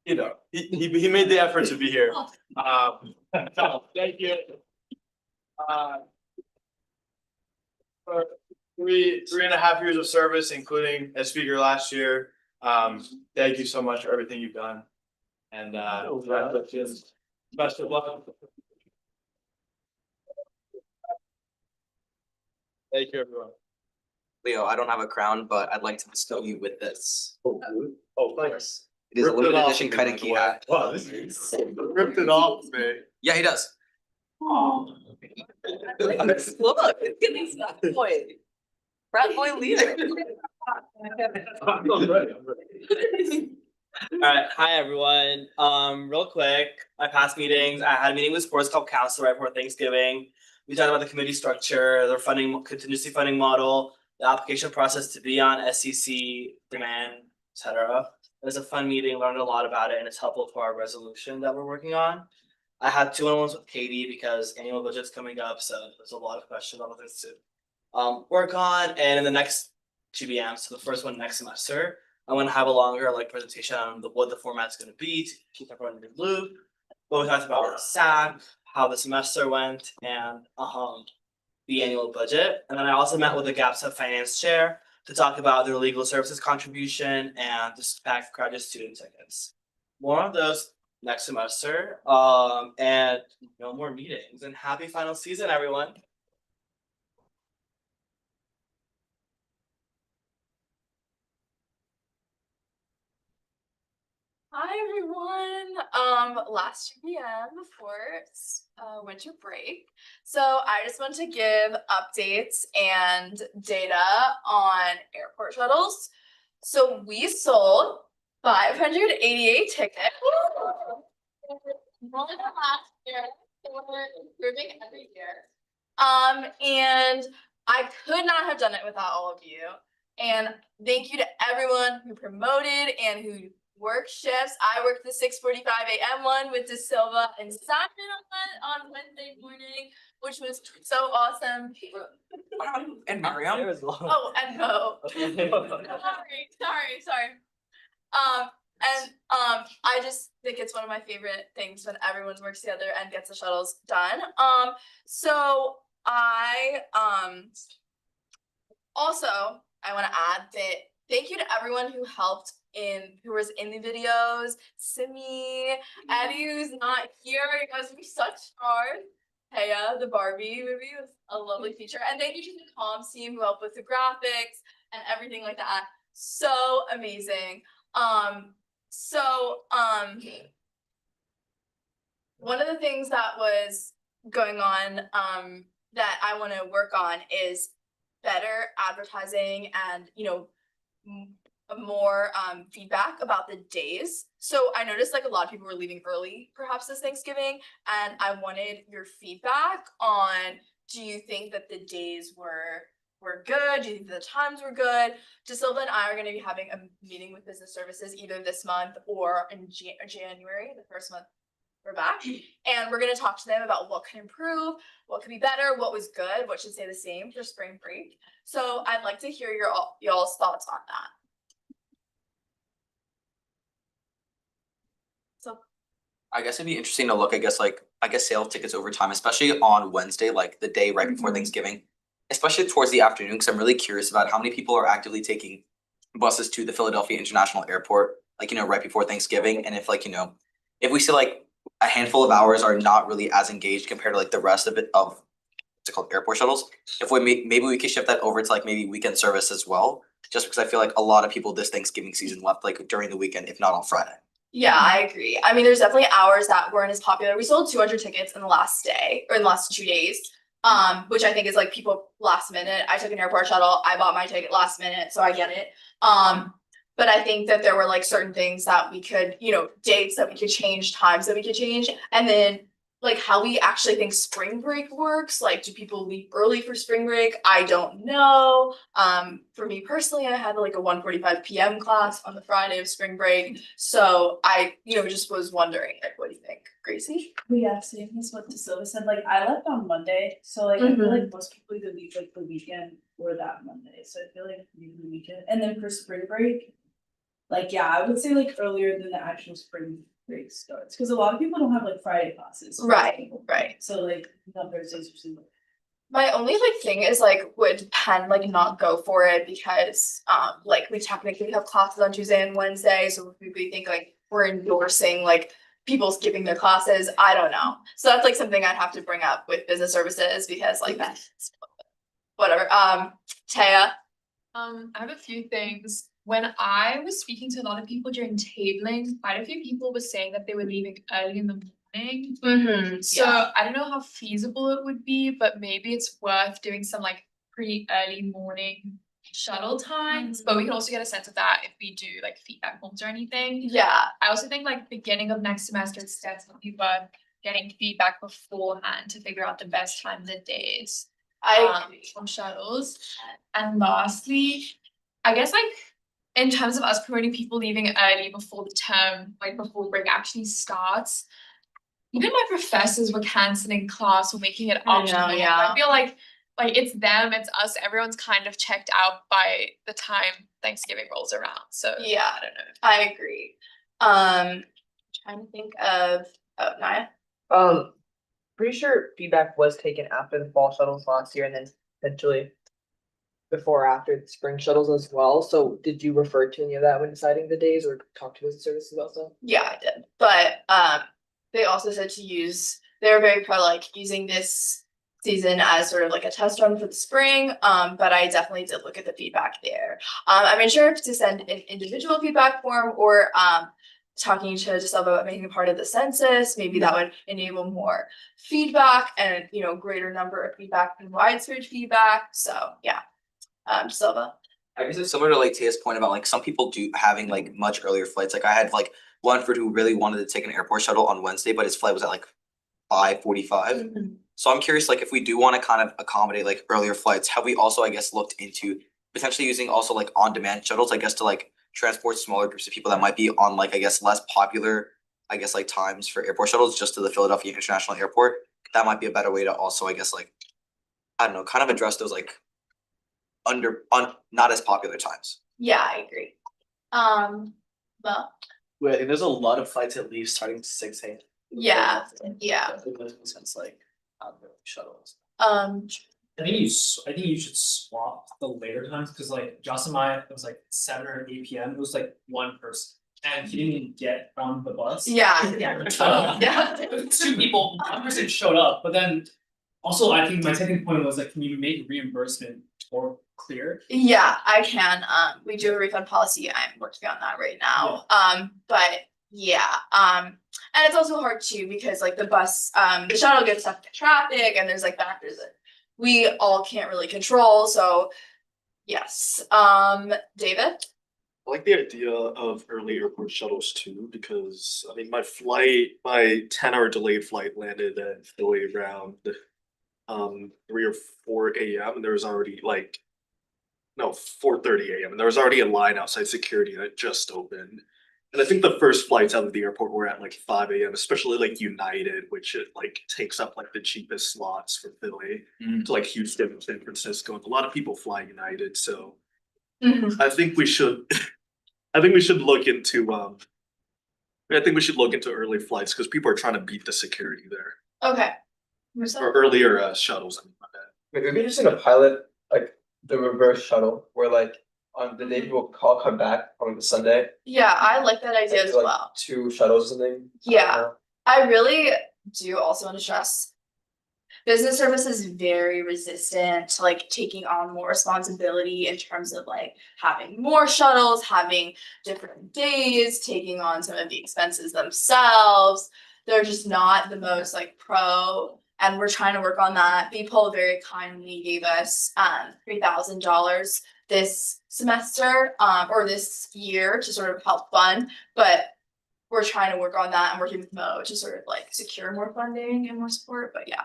You know, he made the effort to be here. So thank you. For 3.5 years of service, including as speaker last year. Thank you so much for everything you've done. And congratulations. Best of luck. Thank you, everyone. Leo, I don't have a crown, but I'd like to bestow you with this. Oh, thanks. It is a Ripped it limited off edition me, by the Kaideki way. hat. Wow, this is ripped it off me. Yeah, he does. Look, it's getting that point. Frat boy leader. Alright, hi everyone. Real quick, my past meetings, I had a meeting with Sports Club Council right before Thanksgiving. We talked about the committee structure, their funding, contingency funding model, the application process to be on SCC, demand, etc. It was a fun meeting, learned a lot about it, and it's helpful for our resolution that we're working on. I had 2-on-1s with Katie because annual budget's coming up, so there's a lot of questions on things to work on. And in the next GBM, so the first one next semester, I want to have a longer presentation on what the format's going to be to keep everyone in the loop. What we talked about SAC, how the semester went, and the annual budget. And then I also met with the GAPSA finance chair to talk about their legal services contribution and the SPAC graduate student tickets. More of those next semester, and no more meetings. And happy final season, everyone. Hi everyone. Last GBM before winter break. So I just want to give updates and data on airport shuttles. So we sold 588 tickets. More than last year. We're improving every year. And I could not have done it without all of you. And thank you to everyone who promoted and who work shifts. I worked the 6:45 a.m. one with De Silva and Simon on Wednesday morning, which was so awesome. And Mariam. Oh, and Mo. Sorry. I just think it's one of my favorite things when everyone works together and gets the shuttles done. So I also I want to add that thank you to everyone who helped who was in the videos. Simi, Eddie, who's not here, you guys are such stars. Heya, the Barbie movie was a lovely feature. And thank you to the comms team who helped with the graphics and everything like that. So amazing. One of the things that was going on that I want to work on is better advertising and more feedback about the days. So I noticed a lot of people were leaving early perhaps this Thanksgiving, and I wanted your feedback on, do you think that the days were good? Do you think the times were good? DeSilva and I are going to be having a meeting with business services either this month or in January, the first month we're back. And we're going to talk to them about what could improve, what could be better, what was good, what should stay the same for spring break. So I'd like to hear y'all's thoughts on that. I guess it'd be interesting to look, sale of tickets over time, especially on Wednesday, the day right before Thanksgiving, especially towards the afternoon, because I'm really curious about how many people are actively taking buses to the Philadelphia International Airport, right before Thanksgiving. And if if we see a handful of hours are not really as engaged compared to the rest of it called, airport shuttles. If we maybe we could shift that over to like maybe weekend service as well, just because I feel like a lot of people this Thanksgiving season left like during the weekend, if not on Friday. Yeah, I agree. I mean, there's definitely hours that weren't as popular. We sold 200 tickets in the last day or in the last 2 days. Which I think is like people last minute. I took an airport shuttle. I bought my ticket last minute, so I get it. But I think that there were like certain things that we could, dates that we could change, times that we could change, and then like how we actually think spring break works. Like, do people leave early for spring break? I don't know. For me personally, I had like a 1:45 p.m. class on the Friday of spring break. So I, just was wondering, like, what do you think, Gracie? Yeah, same as what DeSilva said, like I left on Monday, so like I feel like most people either leave like the weekend or that Monday, so I feel like maybe the weekend, and then for spring break. Like, yeah, I would say like earlier than the actual spring break starts, because a lot of people don't have like Friday classes. Right. So like, not Thursdays or something. My only like thing is like, would Penn like not go for it because like we technically have classes on Tuesday and Wednesday, so we think like we're endorsing like people skipping their classes. I don't know. So that's like something I'd have to bring up with business services because like that's whatever. Taya. I have a few things. When I was speaking to a lot of people during tabling, quite a few people were saying that they were leaving early in the morning. So I don't know how feasible it would be, but maybe it's worth doing some like pretty early morning shuttle times. But we can also get a sense of that if we do like feedback forms or anything. Yeah. I also think like beginning of next semester, it's definitely worth getting feedback beforehand to figure out the best times and days. On shuttles. And lastly, I guess like in terms of us promoting people leaving early before the term, like before break actually starts, even my professors were canceling class or making it optional. I feel like it's them, it's us, everyone's kind of checked out by the time Thanksgiving rolls around. So yeah, I don't know. I agree. Trying to think of Naya. Pretty sure feedback was taken after the fall shuttles last year and then eventually before or after the spring shuttles as well. So did you refer to any of that when deciding the days or talk to business services about that? Yeah, I did. But they also said they're very pro like using this season as sort of like a test run for the spring. But I definitely did look at the feedback there. I'm unsure if to send an individual feedback form or talking to DeSilva about making a part of the census. Maybe that would enable more feedback and greater number of feedback and widespread feedback. So yeah. DeSilva. I guess it's similar to like Taya's point about like some people do having like much earlier flights. Like I had like one friend who really wanted to take an airport shuttle on Wednesday, but his flight was at like 5:45. So I'm curious, like if we do want to kind of accommodate like earlier flights, have we also, I guess, looked into potentially using also like on-demand shuttles, I guess, to like transport smaller groups of people that might be on like, I guess, less popular, I guess, like times for airport shuttles just to the Philadelphia International Airport. That might be a better way to also, I guess, like, I don't know, kind of address those like not as popular times. Yeah, I agree. Well. Wait, I think there's a lot of flights that leave starting 6 a.m. Yeah. It makes sense, like shuttles. I think you should swap the later times because like Joss and I, it was like 7 or 8 p.m. It was like one person and he didn't even get on the bus. Yeah. 2 people, 1 person showed up, but then also I think my second point was like, can you make reimbursement more clear? Yeah, I can. We do a refund policy. I'm working on that right now. But yeah. And it's also hard too because like the bus, the shuttle gets stuck in traffic and there's like factors that we all can't really control. So yes. David? I like the idea of early airport shuttles too, because I mean my 10-hour delayed flight landed at Philly around 3 or 4 a.m. and there was already 4:30 a.m. and there was already a line outside security that just opened. And I think the first flights out of the airport were at like 5 a.m., especially like United, which it like takes up like the cheapest slots for Philly to like Houston and San Francisco. And a lot of people fly United, so I think we should look into early flights because people are trying to beat the security there. Okay. Or earlier shuttles. I mean, my bad. Maybe just in a pilot, like the reverse shuttle, where like on the day people come back on the Sunday. Yeah, I like that idea as like well. 2 shuttles or something. Yeah, I really do also want to stress business service is very resistant to like taking on more responsibility in terms of like having more shuttles, having different days, taking on some of the expenses themselves. They're just not the most like pro, and we're trying to work on that. BPOL very kindly gave us $3,000 this semester or this year to sort of help fund, but we're trying to work on that and working with Mo to sort of like secure more funding and more support. But yeah,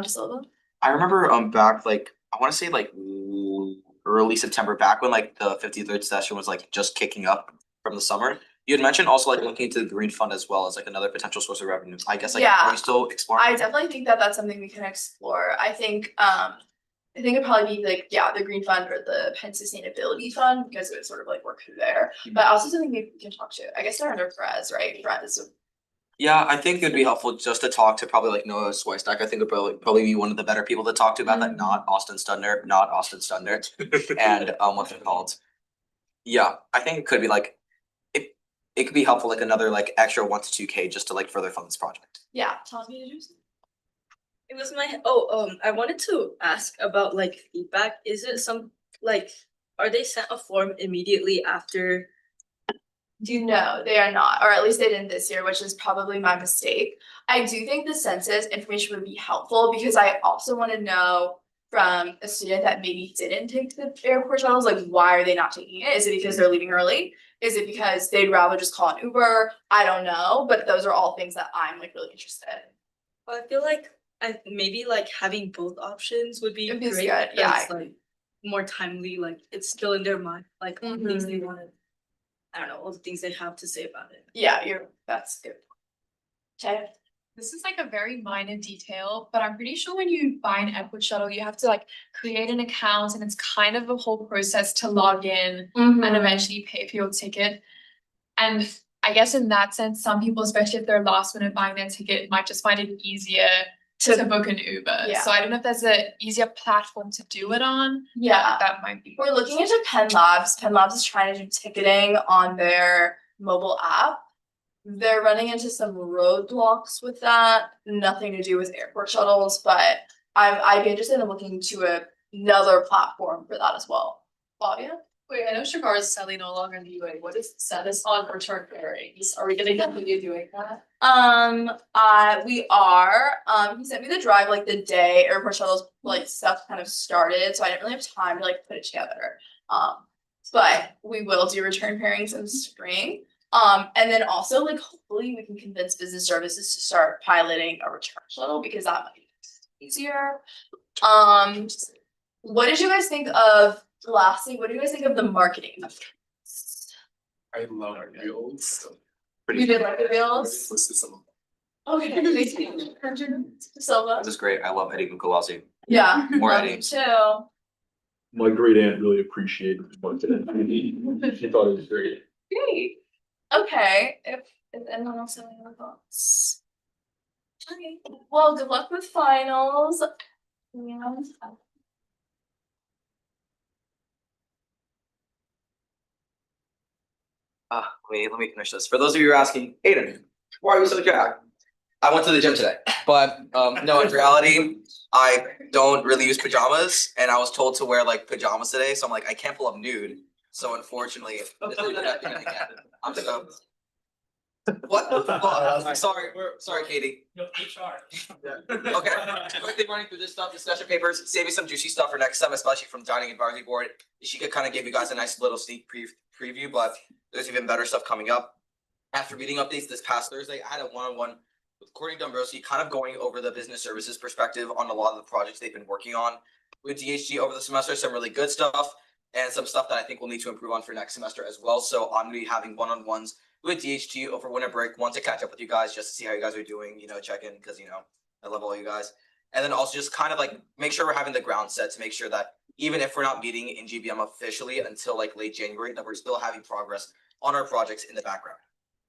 just a little. I remember back like I want to say like early September, back when like the 53rd session was like just kicking up from the summer. You had mentioned also like looking into the green fund as well as like another potential source of revenue. I guess like Yeah. are you still exploring? I definitely think that that's something we can explore. I think it'd probably be like, yeah, the green fund or the Penn Sustainability Fund, because it would sort of like work through there. But also something we can talk to. I guess they're under Frez, right? Frez is Yeah, I think it'd be helpful just to talk to probably like Noah Swiestack. I think would probably be one of the better people to talk to about that, not Austin Studner, and what's it called? Yeah, I think it could be like it could be helpful like another like extra 1 to 2K just to like further fund this project. Yeah, tell me to do something. It was my I wanted to ask about like feedback. Is it some like are they sent a form immediately after? No, they are not, or at least they didn't this year, which is probably my mistake. I do think the census information would be helpful because I also want to know from a student that maybe didn't take the airport shuttles, like why are they not taking it? Is it because they're leaving early? Is it because they'd rather just call an Uber? I don't know, but those are all things that I'm like really interested in. Well, I feel like maybe like having both options would be It'd be great. good, yeah. It's like more timely, like it's still in their mind, like all the things they wanted. I don't know, all the things they have to say about it. Yeah, that's good. Okay. This is like a very minor detail, but I'm pretty sure when you buy an Epwood shuttle, you have to like create an account and it's kind of a whole process to log in and eventually pay for your ticket. And I guess in that sense, some people, especially if they're last minute buying their ticket, might just find it easier to book an Uber. Yeah. So I don't know if there's an easier platform to do it on. Yeah. That might be. We're looking into Penn Labs. Penn Labs is trying to do ticketing on their mobile app. They're running into some roadblocks with that, nothing to do with airport shuttles, but I'd be interested in looking to another platform for that as well. Claudia? Wait, I know Shakar is sadly no longer in the UA. What is the status on return pairings? Are we gonna continue doing that? We are. He sent me the drive like the day airport shuttles like stuff kind of started, so I didn't really have time to like put it together. But we will do return pairings in the spring. And then also like hopefully we can convince business services to start piloting a return shuttle because that might be easier. What did you guys think of? Lastly, what do you guys think of the marketing of I love reels. You did like the reels? Listed some of Okay, Silva? This is great. I love Eddie Mukawasi. Yeah. More love Eddie. you too. My great aunt really appreciated it. She thought it was great. Great. Okay, if anyone else has any other thoughts. Okay, well, good luck with finals. Yeah. Let me finish this. For those of you who are asking, Aiden, why are you so jacked? I went to the gym today, but no, in reality, I don't really use pajamas, and I was told to wear like pajamas today, so I'm like, I can't pull up nude. So unfortunately, this is what I can get. I'm gonna go. What the fuck? Sorry, Katie. No, HR. Okay, quickly running through this stuff, discussion papers, saving some juicy stuff for next sem, especially from Dining Advisory Board. She could kind of give you guys a nice little sneak preview, but there's even better stuff coming up. After meeting updates this past Thursday, I had a one-on-one with Courtney Dombrowski, kind of going over the business services perspective on a lot of the projects they've been working on with DHG over the semester, some really good stuff, and some stuff that I think we'll need to improve on for next semester as well. So I'm gonna be having one-on-ones with DHT over winter break, want to catch up with you guys just to see how you guys are doing, check in, because I love all you guys. And then also just kind of like make sure we're having the ground set to make sure that even if we're not meeting in GBM officially until like late January, that we're still having progress on our projects in the background.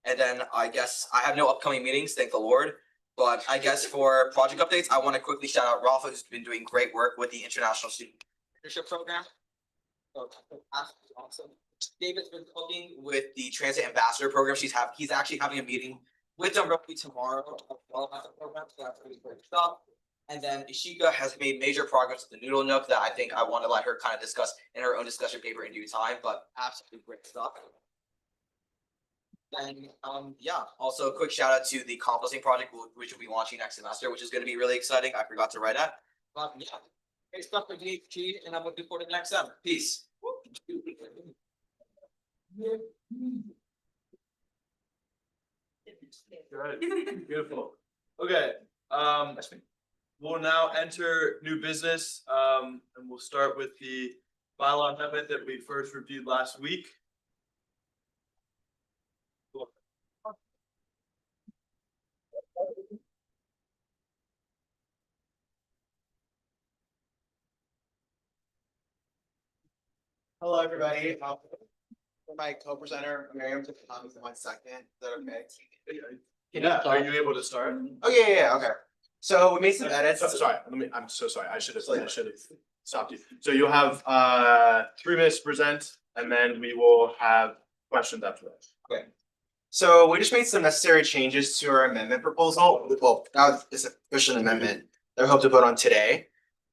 And then I guess I have no upcoming meetings, thank the Lord. But I guess for project updates, I want to quickly shout out Rafa, who's been doing great work with the International Student Partnership Program. Awesome. David's been working with the Transit Ambassador Program. He's actually having a meeting with Dombrowski tomorrow about the program, so that's really great stuff. And then Ishika has made major progress with the Noodle Nook that I think I want to let her kind of discuss in her own discussion paper in due time, but absolutely great stuff. Then, yeah, also a quick shout out to the composting project, which will be launching next semester, which is gonna be really exciting. I forgot to write that. Yeah, great stuff for GHG, and I'm looking forward to the next sem. Peace. Good, beautiful. Okay, we'll now enter new business, and we'll start with the bylaw amendment that we first reviewed last week. Hello, everybody. My co-presenter, Miriam, to come in 1 second. Is that okay? Yeah, are you able to start? Oh, yeah, okay. So we made some edits. Sorry, I'm so sorry. I should have stopped you. So you'll have 3 minutes to present, and then we will have questions after that. Okay. So we just made some necessary changes to our amendment proposal. Well, now it's an official amendment that I hope to vote on today.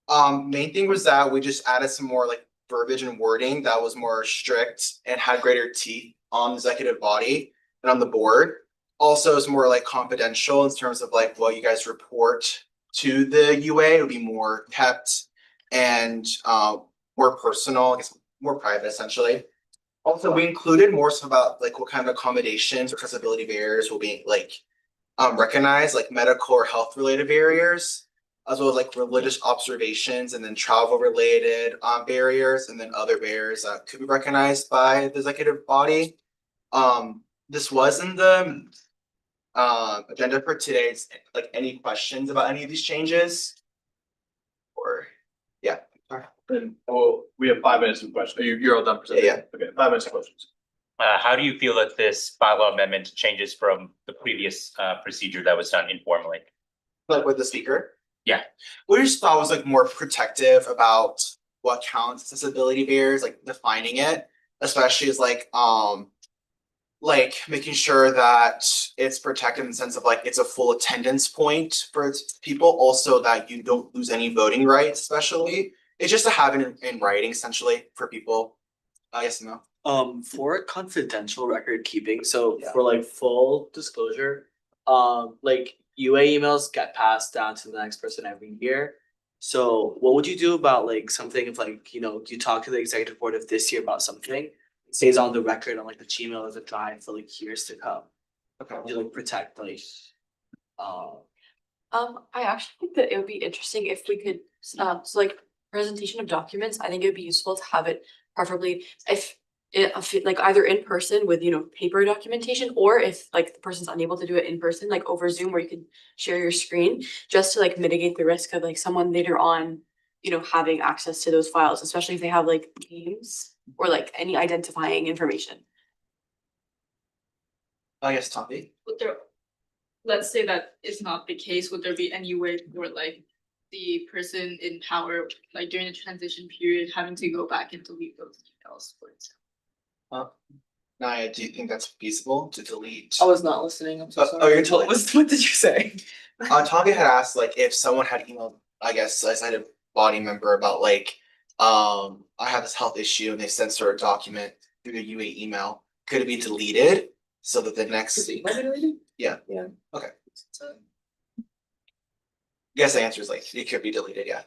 Main thing was that we just added some more like verbiage and wording that was more strict and had greater teeth on the executive body and on the board. Also, it's more like confidential in terms of like what you guys report to the UA. It'll be more kept and more personal, I guess more private essentially. Also, we included more stuff about like what kind of accommodations or accessibility barriers will be like recognized, like medical or health related barriers, as well as like religious observations and then travel related barriers and then other barriers that could be recognized by the executive body. This was in the agenda for today's, like any questions about any of these changes? Or, yeah. Then, well, we have 5 minutes of questions. You're all done presenting? Yeah. Okay, 5 minutes of questions. How do you feel that this bylaw amendment changes from the previous procedure that was done informally? Like with the speaker? Yeah. We just thought it was like more protective about what counts accessibility barriers, like defining it, especially as like making sure that it's protected in the sense of like it's a full attendance point for people, also that you don't lose any voting rights, especially. It's just to have it in writing essentially for people. Yes, no. For confidential record keeping, so for like full disclosure, like UA emails get passed down to the next person every year. So what would you do about like something if like, you know, you talk to the executive board of this year about something, it stays on the record on like the Gmail as a drive for like years to come. Okay. You like protect like I actually think that it would be interesting if we could, so like presentation of documents, I think it would be useful to have it preferably if like either in person with, you know, paper documentation, or if like the person's unable to do it in person, like over Zoom where you could share your screen, just to like mitigate the risk of like someone later on, you know, having access to those files, especially if they have like names or like any identifying information. I guess Tommy. Would there, let's say that is not the case, would there be any way where like the person in power, like during the transition period, having to go back and delete those emails, for example? Naya, do you think that's feasible to delete? I was not listening, I'm so Oh, sorry. you're totally. What did you say? Tommy had asked like if someone had emailed, I guess, as a body member about like, I have this health issue and they censor a document through the UA email. Could it be deleted so that the next? Yeah. Yeah. Okay. Guess the answer is like it could be deleted. Yeah.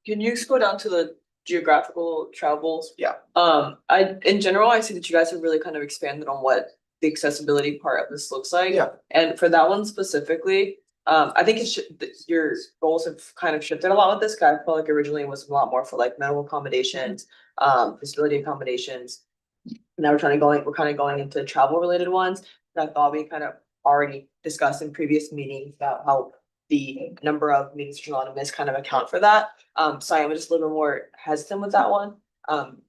Can you go down to the geographical travels? Yeah. In general, I see that you guys have really kind of expanded on what the accessibility part of this looks like. Yeah. And for that one specifically, I think your goals have kind of shifted a lot with this guy. I felt like originally it was a lot more for like medical accommodations, disability accommodations. Now we're kind of going into travel related ones that I thought we kind of already discussed in previous meetings about how the number of meetings you're allowed to miss kind of account for that. So I am just a little bit more hesitant with that one.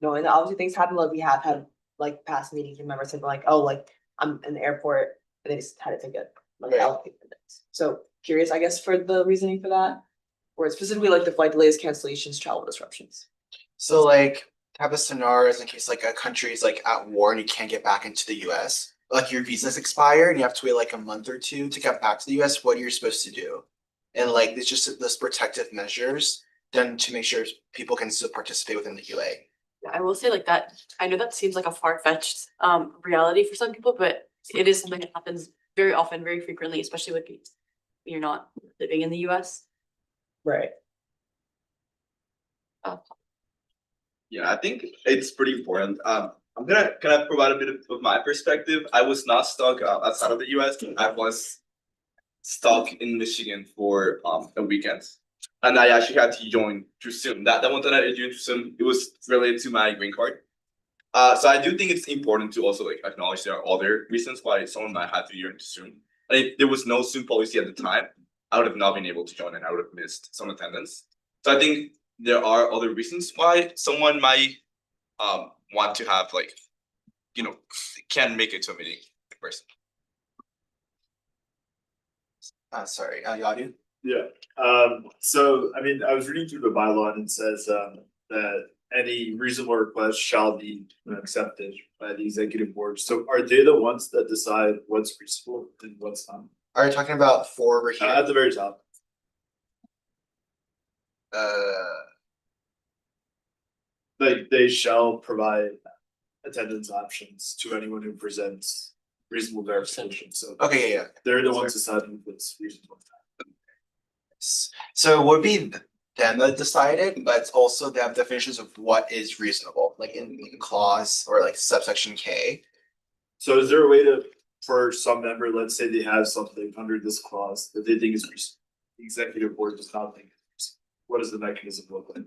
Knowing that obviously things happen, like we have had like past meetings, remember something like, oh, like I'm in the airport and they just had to take a like allocate minutes. So curious, I guess, for the reasoning for that, or specifically like the flight delays, cancellations, travel disruptions. So like have a scenarios in case like a country is like at war and you can't get back into the US. like your visa's expired and you have to wait like a month or two to get back to the US, what you're supposed to do. And like it's just this protective measures done to make sure people can still participate within the UA. I will say like that, I know that seems like a far-fetched reality for some people, but it is something that happens very often, very frequently, especially when you're not living in the US. Right. Yeah, I think it's pretty important. I'm gonna kind of provide a bit of my perspective. I was not stuck outside of the US. I was stuck in Michigan for a weekend. And I actually had to join too soon. That one that I joined too soon, it was related to my green card. So I do think it's important to also like acknowledge there are other reasons why someone might have to join too soon. And if there was no Zoom policy at the time, I would have not been able to join and I would have missed some attendance. So I think there are other reasons why someone might want to have like, you know, can make it to a meeting in person. Sorry, Yadu? Yeah, so I mean, I was reading through the bylaw and it says that any reasonable request shall be accepted by the executive board. So are they the ones that decide what's reasonable and what's not? Are you talking about for over here? At the very top. Like they shall provide attendance options to anyone who presents reasonable verification, so. Okay, yeah. They're the ones deciding what's reasonable. So it would be them that decided, but it's also they have definitions of what is reasonable, like in clause or like subsection K. So is there a way to, for some member, let's say they have something under this clause that they think is reasonable, the executive board does not think it's reasonable. What does the mechanism look like?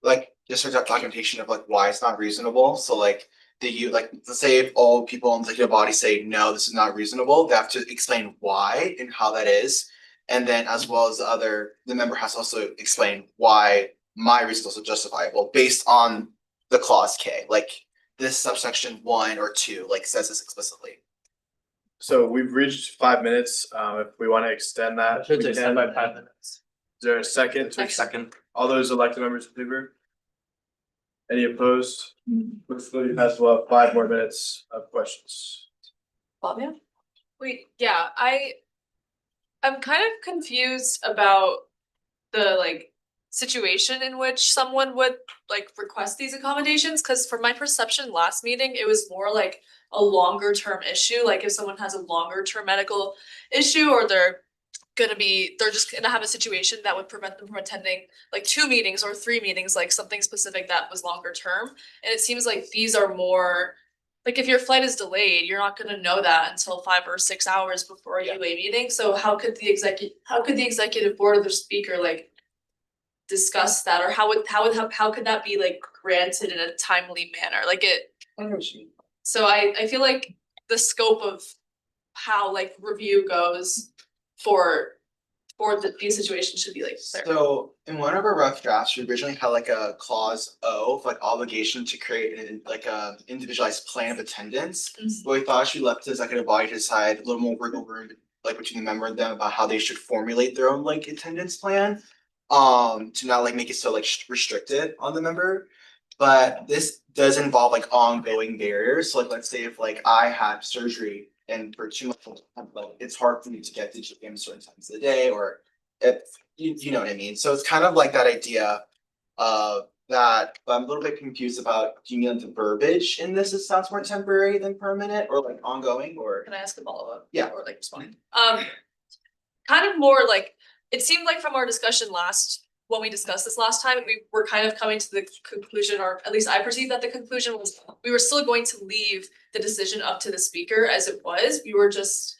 Like just a documentation of like why it's not reasonable. So like like let's say if all people in the executive body say no, this is not reasonable, they have to explain why and how that is. And then as well as the member has to also explain why my reason is also justifiable based on the clause K, like this subsection 1 or 2, like says this explicitly. So we've reached 5 minutes, if we wanna extend that. Should we extend can. by 5 minutes. Is there a second? Second. All those elected members in favor? Any opposed? Looks like you guys will have 5 more minutes of questions. Flavia? Wait, yeah, I'm kind of confused about the like situation in which someone would like request these accommodations, because from my perception last meeting, it was more like a longer term issue, like if someone has a longer term medical issue or they're just gonna have a situation that would prevent them from attending like 2 meetings or 3 meetings, like something specific that was longer term. And it seems like these are more like if your flight is delayed, you're not gonna know that until 5 or 6 hours before a UA meeting. So how could the executive board or the speaker like discuss that, or how could that be like granted in a timely manner? Like it. So I feel like the scope of how like review goes for these situations should be like clear. So in one of our rough drafts, we originally had like a clause O of like obligation to create like a individualized plan of attendance. But we thought she left the executive body to decide a little more wiggle room, like between the member and them about how they should formulate their own like attendance plan. To not like make it so like restricted on the member. But this does involve like ongoing barriers. So like let's say if like I had surgery and for 2 months, like it's hard for me to get to gym certain times of the day, or if you know what I mean. So it's kind of like that idea of that, but I'm a little bit confused about, do you mean the verbiage in this? It sounds more temporary than permanent or like ongoing, or? Can I ask a follow-up? Yeah. Or like respond? Kind of more like, it seemed like from our discussion when we discussed this last time, we were kind of coming to the conclusion, or at least I perceived that the conclusion was we were still going to leave the decision up to the speaker as it was. We were just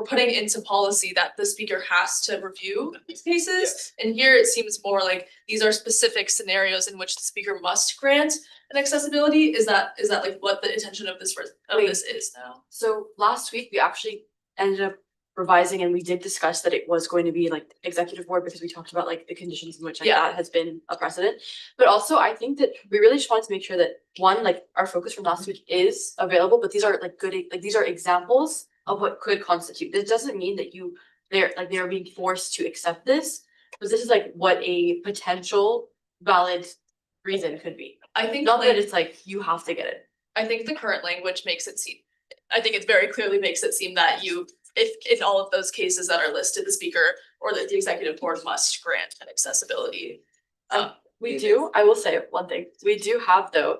putting into policy that the speaker has to review these cases. And here it seems more like these are specific scenarios in which the speaker must grant an accessibility. Is that like what the intention of this is now? So last week, we actually ended up revising, and we did discuss that it was going to be like executive board because we talked about like the conditions in which like that has been a precedent. But also I think that we really just wanted to make sure that one, like our focus from last week is available, but these are like these are examples of what could constitute. This doesn't mean that they're being forced to accept this, but this is like what a potential valid reason could be. I think not that it's like you have to get it. I think the current language makes it seem, I think it very clearly makes it seem that you, if in all of those cases that are listed, the speaker or the executive board must grant an accessibility. We do, I will say one thing, we do have though,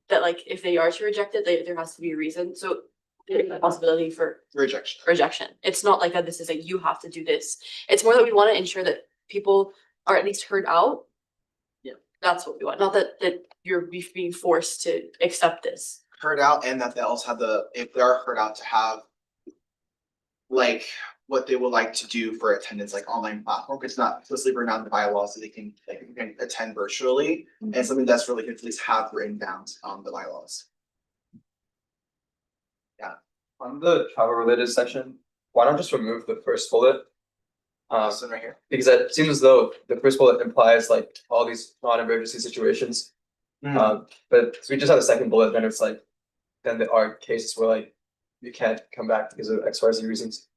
that like if they are to reject it, there has to be a reason, so there's a possibility for rejection. It's not like that this is like, you have to do this. It's more that we wanna ensure that people are at least heard out. Yeah. That's what we want, not that you're being forced to accept this. Heard out, and that they also have if they are heard out, to have like what they would like to do for attendance, like online platform, because not explicitly written out in the bylaws, so they can attend virtually. And something that's really good to at least have written down on the bylaws. On the travel related section, why not just remove the first bullet? This one right here. Because it seems as though the first bullet implies like all these non-emergency situations. But if we just have a second bullet, then it's like, then there are cases where like you can't come back because of X, Y, Z reasons.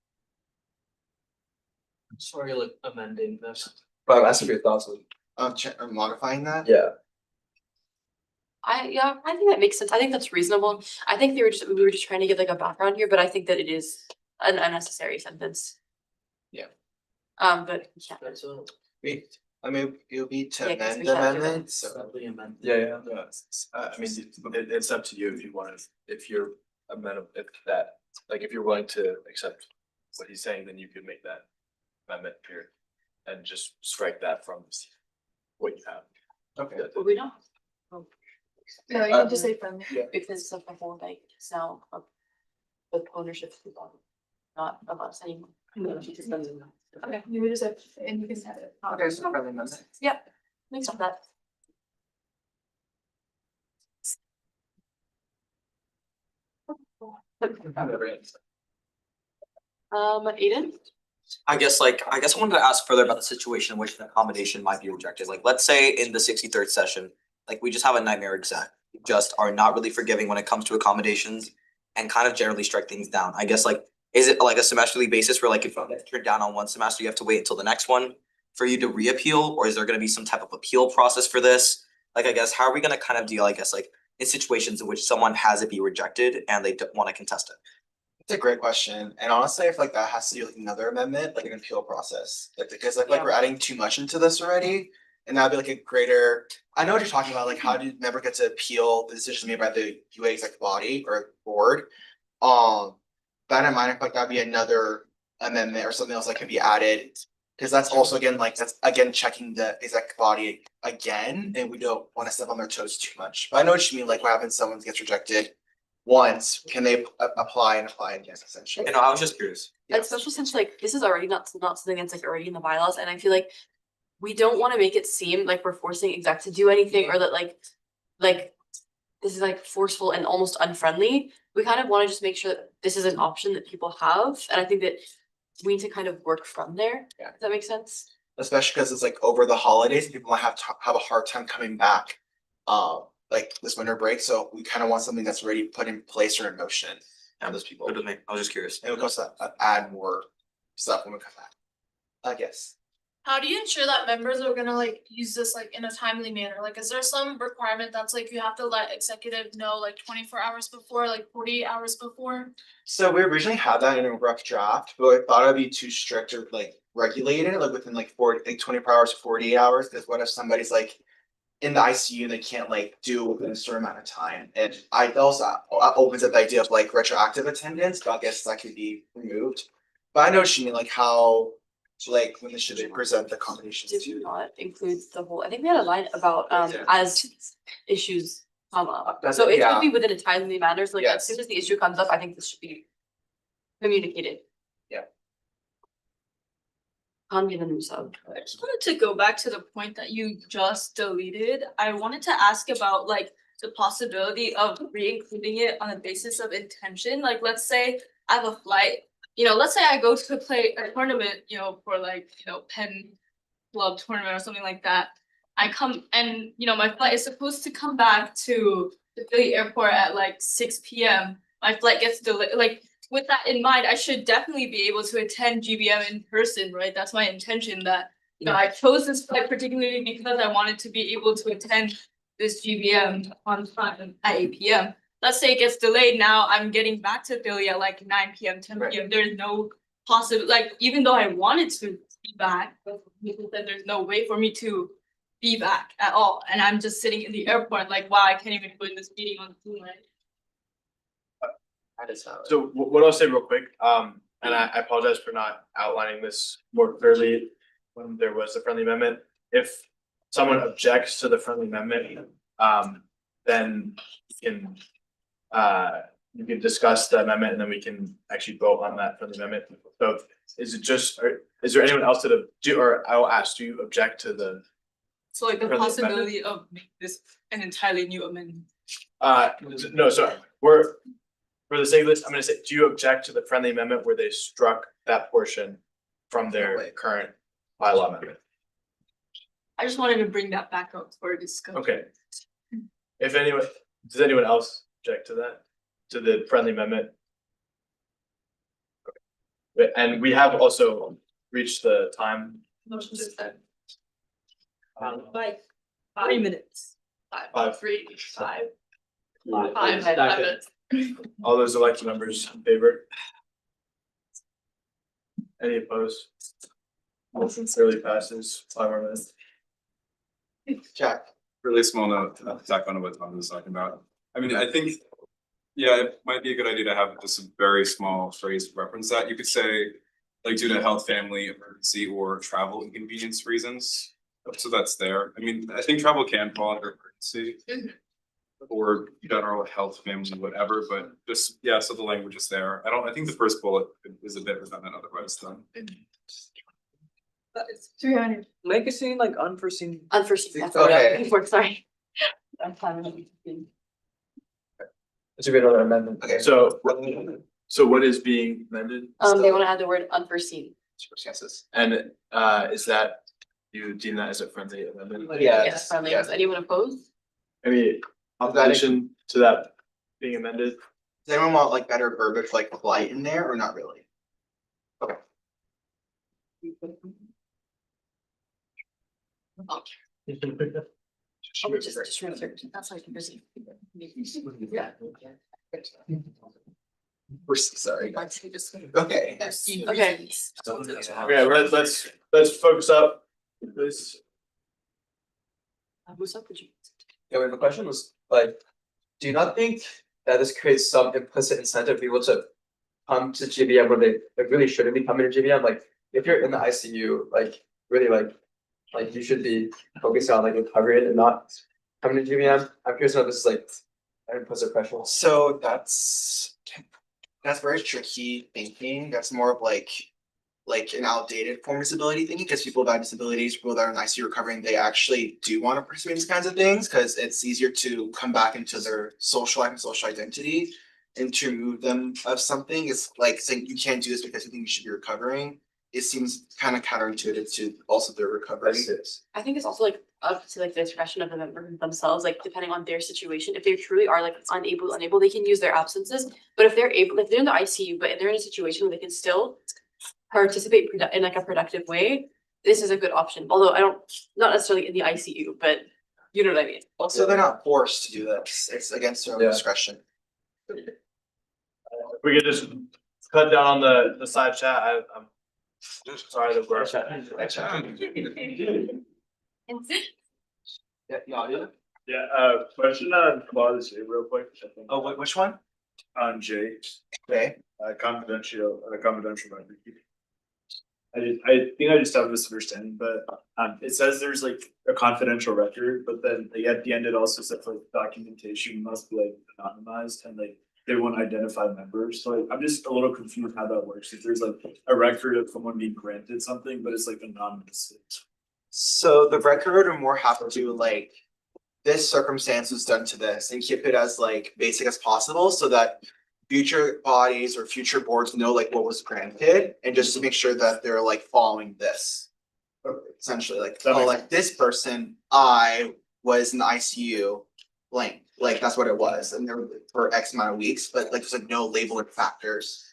Sorry, like amending this. But I'm asking for your thoughts on. Or modifying that? Yeah. I think that makes sense. I think that's reasonable. I think we were just trying to give like a background here, but I think that it is an unnecessary sentence. Yeah. But yeah. I mean, it'll be to Yeah, 'cause amend we the can't do that. amendment, so. Yeah. I mean, it's up to you if you want to, if you're amenable, if that, like, if you're willing to accept what he's saying, then you could make that amendment here and just strike that from what you have. Okay. Well, we don't. No, you can just say friendly. Because of the whole like, it's now with ownership of the body, not of us anymore. Okay, you would just have, and you can have it. Okay, so friendly amendment. Yep, makes sense that. Aiden? I guess I wanted to ask further about the situation in which an accommodation might be rejected. Like, let's say in the 63rd session, like we just have a nightmare exec, we just are not really forgiving when it comes to accommodations and kind of generally strike things down. I guess like, is it like a semesterly basis where like if you're down on one semester, you have to wait until the next one for you to reappeal, or is there gonna be some type of appeal process for this? Like, I guess, how are we gonna kind of deal, I guess, like in situations in which someone has it be rejected and they don't wanna contest it? It's a great question, and honestly, I feel like that has to do with another amendment, like an appeal process, like, because I feel like we're adding too much into this already. And that'd be like a greater, I know what you're talking about, like how do you never get to appeal the decisions made by the UA exec body or board? That in mind, I feel like that'd be another amendment or something else that could be added. Cause that's also again, like, that's again checking the exec body again, and we don't wanna step on their toes too much. But I know what you mean, like what happens, someone gets rejected once, can they apply again, essentially? You know, I was just curious. Especially since like, this is already not something that's like already in the bylaws, and I feel like we don't wanna make it seem like we're forcing exec to do anything, or that like this is like forceful and almost unfriendly. We kind of wanna just make sure that this is an option that people have, and I think that we need to kind of work from there. Yeah. Does that make sense? Especially because it's like over the holidays, people might have a hard time coming back, like this winter break, so we kind of want something that's already put in place or in motion for those people. Good with me. I was just curious. And we also add more stuff when we come back. I guess. How do you ensure that members are gonna like use this like in a timely manner? Like, is there some requirement that's like you have to let executive know like 24 hours before, like 48 hours before? So we originally had that in a rough draft, but I thought it'd be too strict or like regulated, like within like 24 hours to 48 hours, because what if somebody's like in the ICU and they can't like do within a certain amount of time? And I also opens up the idea of like retroactive attendance, but I guess that could be removed. But I know what you mean, like how, like when they should present the combinations Did to. you not include the whole, I think we had a line about as issues come up. That's So it, it yeah. should be within a timely manner, so like as Yes. soon as the issue comes up, I think this should be communicated. Yeah. Can't get a new sub. I just wanted to go back to the point that you just deleted. I wanted to ask about like the possibility of re-including it on the basis of intention. Like, let's say I have a flight, let's say I go to play a tournament, for like, Penn Club tournament or something like that. I come and, my flight is supposed to come back to the Philly airport at like 6 p.m. My flight gets delayed, like, with that in mind, I should definitely be able to attend GBM in person, right? That's my intention, that, I chose this flight particularly because I wanted to be able to attend this GBM on time at 8 p.m. let's say it gets delayed now, I'm getting back to Philly at like 9 p.m., 10 p.m. There's no possible, like, even though I wanted to be back, people said there's no way for me to be back at all. And I'm just sitting in the airport like, wow, I can't even put this meeting on Zoom, right? So what I'll say real quick, and I apologize for not outlining this more clearly when there was a friendly amendment. If someone objects to the friendly amendment, then you can discuss the amendment and then we can actually vote on that friendly amendment. So is it just, or is there anyone else or I'll ask, do you object to the? So like the friendly possibility of making this an entirely new amendment. No, sorry, for the sake of this, I'm gonna say, do you object to the friendly amendment where they struck that portion from their current bylaw amendment? I just wanted to bring that back up for discussion. Okay. If anyone, does anyone else object to that, to the friendly amendment? Okay. And we have also reached the time. Motion to extend. Like 3 minutes. Five. 3, 5. Five. 5 minutes. All those elected members in favor? Any opposed? Motion clearly passes, 5 more minutes. Jack. Really small note, to tack on to what Tom was talking about. I mean, I think, yeah, it might be a good idea to have just a very small phrase to reference that. You could say, like, due to health, family, emergency, or travel inconvenience reasons. So that's there. I mean, I think travel can fall under emergency. Or general health, family, whatever, but just, yeah, so the language is there. I think the first bullet is a bit redundant otherwise done. It's 300. Make it seem like unforeseen. Unforeseen, that's what I'm looking for, sorry. I'm fine with it. It should be another amendment. Okay. So what is being amended? They wanna add the word unforeseen. Circumstances. And is that, you deem that as a friendly amendment? Yes, friendly. Is anyone opposed? Any opposition to that being amended? Does anyone want like better verbiage like flight in there or not really? Okay. Just research, that's like busy. Yeah. We're sorry. Okay. Okay. Okay, let's focus up, please. Who's up with you? Yeah, we have a question was like, do you not think that this creates some implicit incentive for people to come to GBM where they really shouldn't be coming to GBM? Like, if you're in the ICU, like really like you should be focused on like recovery and not coming to GBM. I'm curious to know if this is like an implicit pressure. So that's very tricky thinking. That's more of like an outdated form of disability thinking, because people without disabilities, people that are in ICU recovering, they actually do want to pursue these kinds of things because it's easier to come back into their social life and social identity, and to remove them of something is like saying you can't do this because you think you should be recovering. It seems kind of counterintuitive to also their recovery. I think it's also like up to like the discretion of the member themselves, like depending on their situation. If they truly are like unable, they can use their absences. But if they're able, if they're in the ICU, but they're in a situation where they can still participate in like a productive way, this is a good option. Although not necessarily in the ICU, but you know what I mean. Also, they're not forced to do this. It's against their own discretion. We could just cut down on the side chat. I'm sorry that we're. Yeah, question on clause J real quick. Oh, which one? On J. Okay. Confidential record. I think I just have a misunderstanding, but it says there's like a confidential record, but then like at the end it also says like documentation must be like anonymized and like they won't identify members. So like, I'm just a little confused how that works. If there's like a record of someone being granted something, but it's like anonymous. So the record would more have to do like this circumstance was done to this and keep it as like basic as possible so that future bodies or future boards know like what was granted, and just to make sure that they're like following this. Essentially like, oh, like this person, I was in the ICU blank, like that's what it was, and there for X amount of weeks, but like there's like no labeling factors.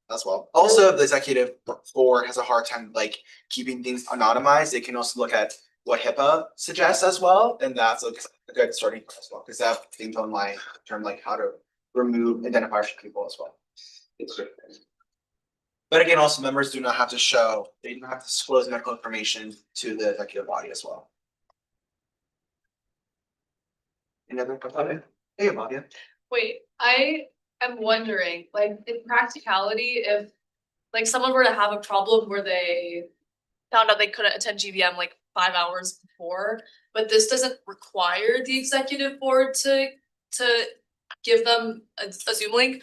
As well. Also, if the executive board has a hard time like keeping things anonymized, they can also look at what HIPAA suggests as well, and that's like a good starting point as well, because that things online in terms like how to remove identifiers from people as well. But again, also members do not have to show, they do not have to disclose medical information to the executive body as well. Any other comment? Hey, Bobby. Wait, I am wondering, like, in practicality, if like someone were to have a problem where they found out they couldn't attend GVM like 5 hours before, but this doesn't require the executive board to give them a Zoom link.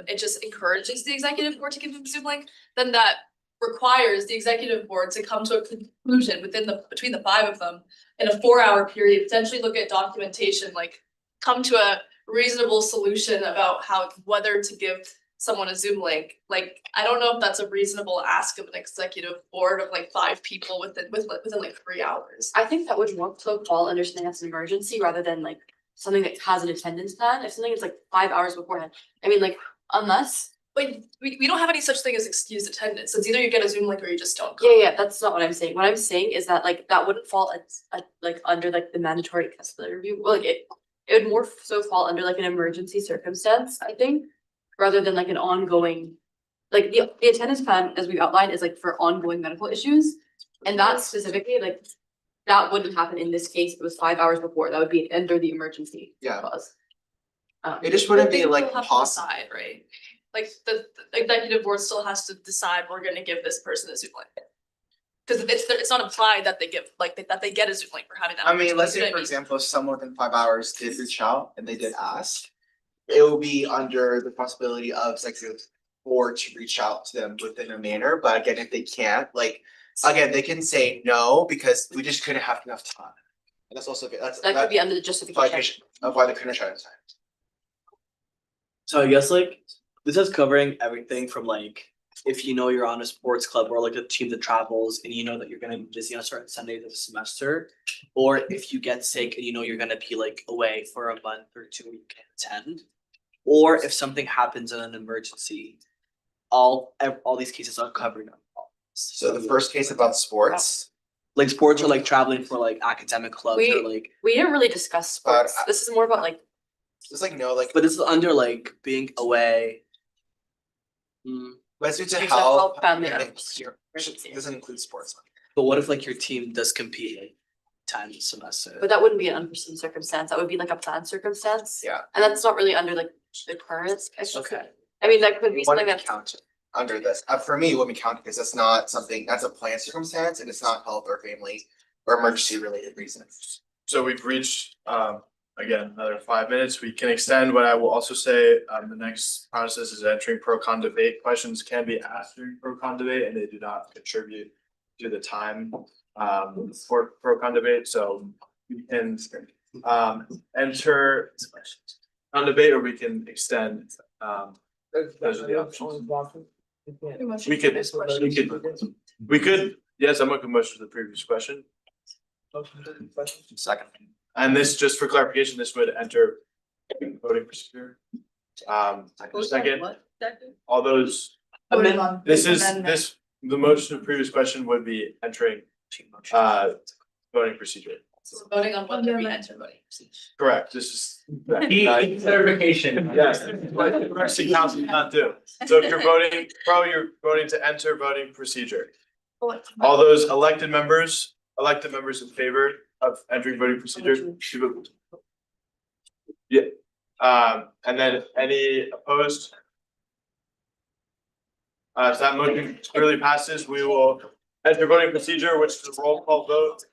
It just encourages the executive board to give them a Zoom link, then that requires the executive board to come to a conclusion between the 5 of them in a 4-hour period, potentially look at documentation, like come to a reasonable solution about whether to give someone a Zoom link. Like, I don't know if that's a reasonable ask of an executive board of like 5 people within like 3 hours. I think that would more so fall under something that's an emergency rather than like something that has an attendance plan. If something is like 5 hours beforehand, I mean, like, unless. But we don't have any such thing as excused attendance. It's either you get a Zoom link or you just don't come. Yeah, that's not what I'm saying. What I'm saying is that like that wouldn't fall like under like the mandatory accessibility review. Well, like it would more so fall under like an emergency circumstance, I think, rather than like an ongoing, like the attendance plan, as we've outlined, is like for ongoing medical issues. And that specifically, like, that wouldn't happen in this case. It was 5 hours before. That would be under the emergency clause. It just wouldn't But they be like still have to possible. decide, right? Like the executive board still has to decide we're gonna give this person a Zoom link. Cause it's not implied that they give, like, that they get a Zoom link for having that. I mean, let's You know say, what for example, if someone within 5 hours did reach out and they did ask, it will be under the possibility of executive board to reach out to them within a manner, but again, if they can't, like, again, they can say no, because we just couldn't have enough time. And that's also, That could be under the justification. of why they couldn't try this time. So I guess like this is covering everything from like if you know you're on a sports club or like a team that travels and you know that you're gonna be busy on a certain Sunday of the semester, or if you get sick and you know you're gonna be like away for a month or 2 you can't attend, or if something happens in an emergency, all these cases are covered. So the first case about sports. Like sports or like traveling for like academic clubs or like. We didn't really discuss sports. This is more about like. It's like no, like. But this is under like being away. But it's due to Due to health. health, family, and emergency. it doesn't include sports. But what if like your team does compete like time semester? But that wouldn't be an unforeseen circumstance. That would be like a planned circumstance. Yeah. And that's not really under like the current. Okay. I mean, that could be It something wouldn't be that's. counted under this. For me, it wouldn't be counted because that's not something, that's a planned circumstance and it's not health or family or emergency related reasons. So we've reached, again, another 5 minutes. We can extend, but I will also say, the next process is entering pro-con debate. Questions can be asked during pro-con debate and they do not contribute to the time, for pro-con debate. So we can, enter on debate or we can extend, those are the options. We could, yes, I'm gonna motion to the previous question. Second. And this, just for clarification, this would enter voting procedure. Second, all those, Voting on this is, amendment. this, the motion to the previous question would be entering voting procedure. So voting on whether we enter voting procedure. Correct, this is. Clarification. Yes, what the rest of council cannot do. So if you're voting, you're voting to enter voting procedure. All those elected members in favor of entering voting procedure, should vote. Yeah, and then any opposed? So that motion clearly passes, we will enter voting procedure, which is a roll call vote.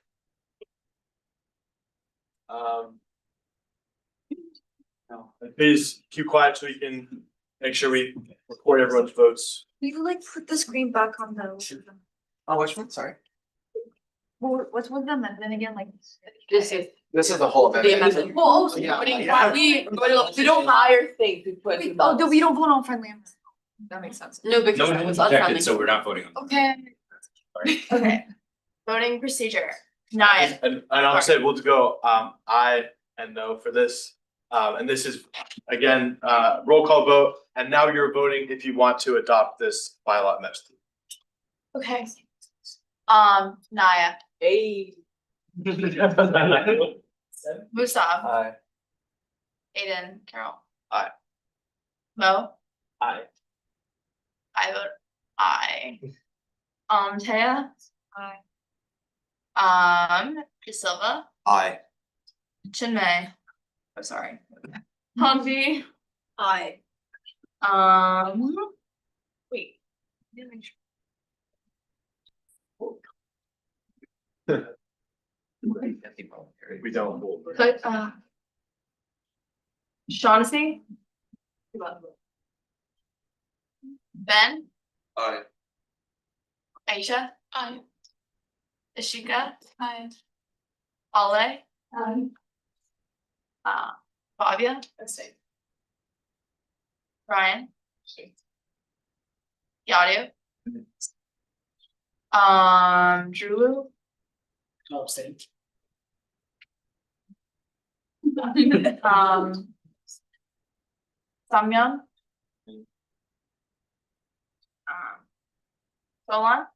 Please keep quiet so we can make sure we record everyone's votes. We could like put the screen back on the. Oh, which one? Sorry. What's with the amendment again, like? This is. This is the whole The amendment. amendment. Well, also, Yeah, we yeah. we don't hire things, we put. Oh, we don't vote on friendly amendment. That makes sense. No, because No that one was objected, unfriendly. so we're not voting on. Okay. Okay. Voting procedure, 9. And I'll say we'll go, aye and no for this. And this is, again, roll call vote, and now you're voting if you want to adopt this bylaw amendment. Okay. Naya. Hey. Mustav, Aye. Aiden, Carol. Aye. Mo, Aye. I vote aye. Taya, De Silva, Aye. Chinmay, I'm sorry. Hanvi, Aye. Wait. let me make sure. We don't. But, Shaughnessy, Ben, Aye. Aisha. Aye. Ashika. Aye. Ale. Aye. Fabia. Ryan. Yadu. Drew. I'll abstain. Samyang. Solon.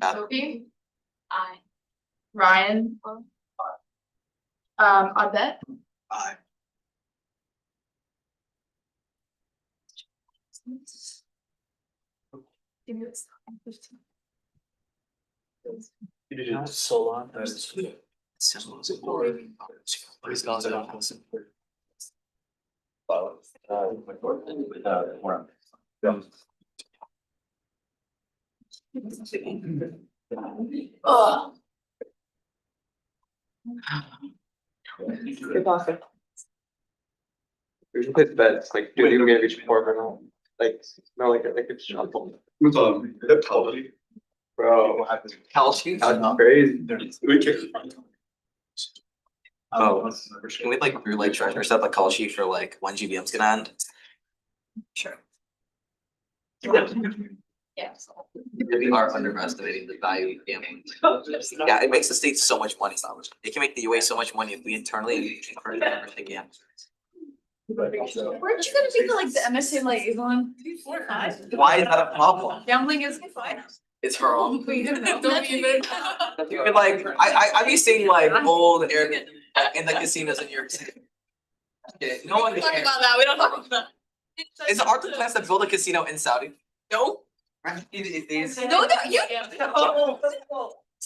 Sophie. Aye. Ryan. Abet. Aye. Give me this. So long. Please God, Ugh. Good luck. We should play bets, like, do you get each four or not? Like, no, like it's shuffle. Bro, what happened? Calci? That's crazy. Oh, can we like do like treasure set the call sheet for like when GBM's gonna end? Sure. Yes. We are underestimating the value of gambling. Yeah, it makes the state so much money. It can make the UA so much money if we internally encourage everything again. Weren't you gonna be like the MSA liaison? Why is that a problem? Gambling is fine. It's her own. We don't know. Don't even. You could like, I be seeing like old Airbnb in the casinos in New York City. Okay, no one We don't talk cares. about that, we don't talk about that. Is it Arthur plans to build a casino in Saudi? No. Right? No, you. It's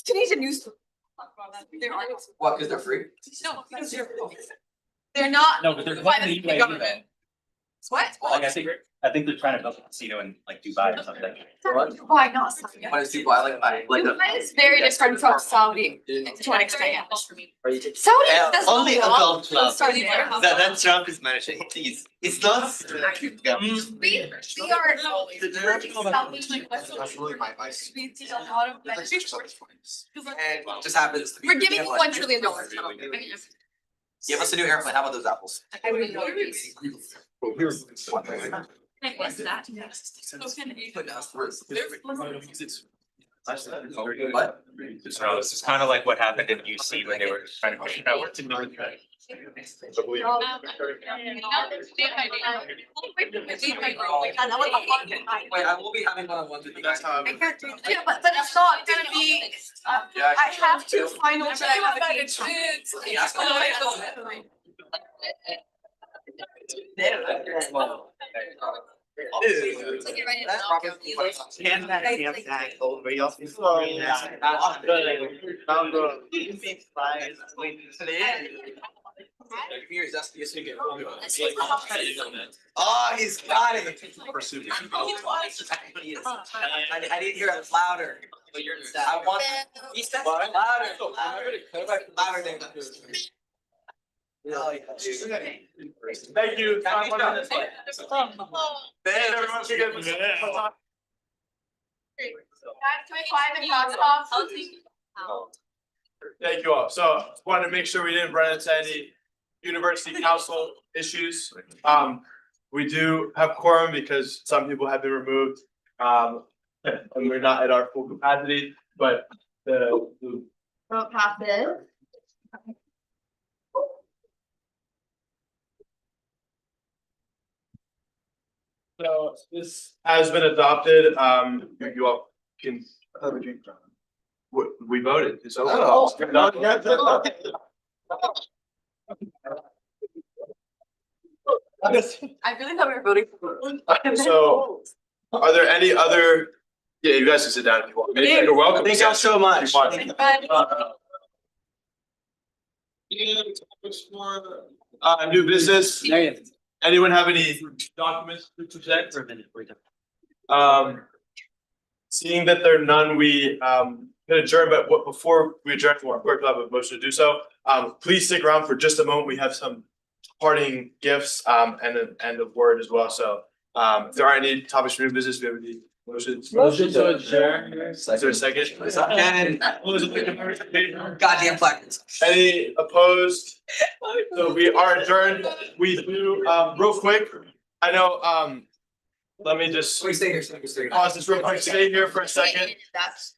Canadian news. They're What, because they're free? No, because they're not. No, but they're by going to the UAE government. What? Like I think they're trying to build a casino in like Dubai or something. Why not Saudi? What is Dubai like? Dubai is very different from Saudi to an extent. Saudi does Only not adult want club. Saudi there. That Trump is managing, please. It's not. We are. Absolutely my advice. We see a lot of benefits. And it just happens to be. We're giving you $1 trillion. Give us a new airplane, how about those apples? I would know. What? So this is kind of like what happened in UC when they were trying to push it out to North. Wait, I will be having one-on-ones with you guys. Yeah, but it's not gonna be, I have two finals that I have a Over your. Oh, he's got it. I didn't hear it louder. I want. Louder, David. Thank you. Thank you all. So wanted to make sure we didn't run into any university council issues. We do have quorum because some people have been removed. And we're not at our full capacity, but the Vote passes. so this has been adopted. You all can have a drink. What? We voted, it's over. Oh. I really thought we were voting for. So, are there any other, yeah, you guys can sit down if you want. You're welcome. Thank y'all so much. New business, anyone have any documents to present? Seeing that there are none, we can adjourn, but before we adjourn, we'll have a motion to do so. Please stick around for just a moment, we have some parting gifts and an end of word as well, so if there aren't any topics for new business, we have any motions? Motion to adjourn. Is there a second? Second. Goddamn placards. Any opposed? So we are adjourned. We do, real quick, I know, let me just Wait, stay here, stay here, stay here. pause this real quick, stay here for a second. That's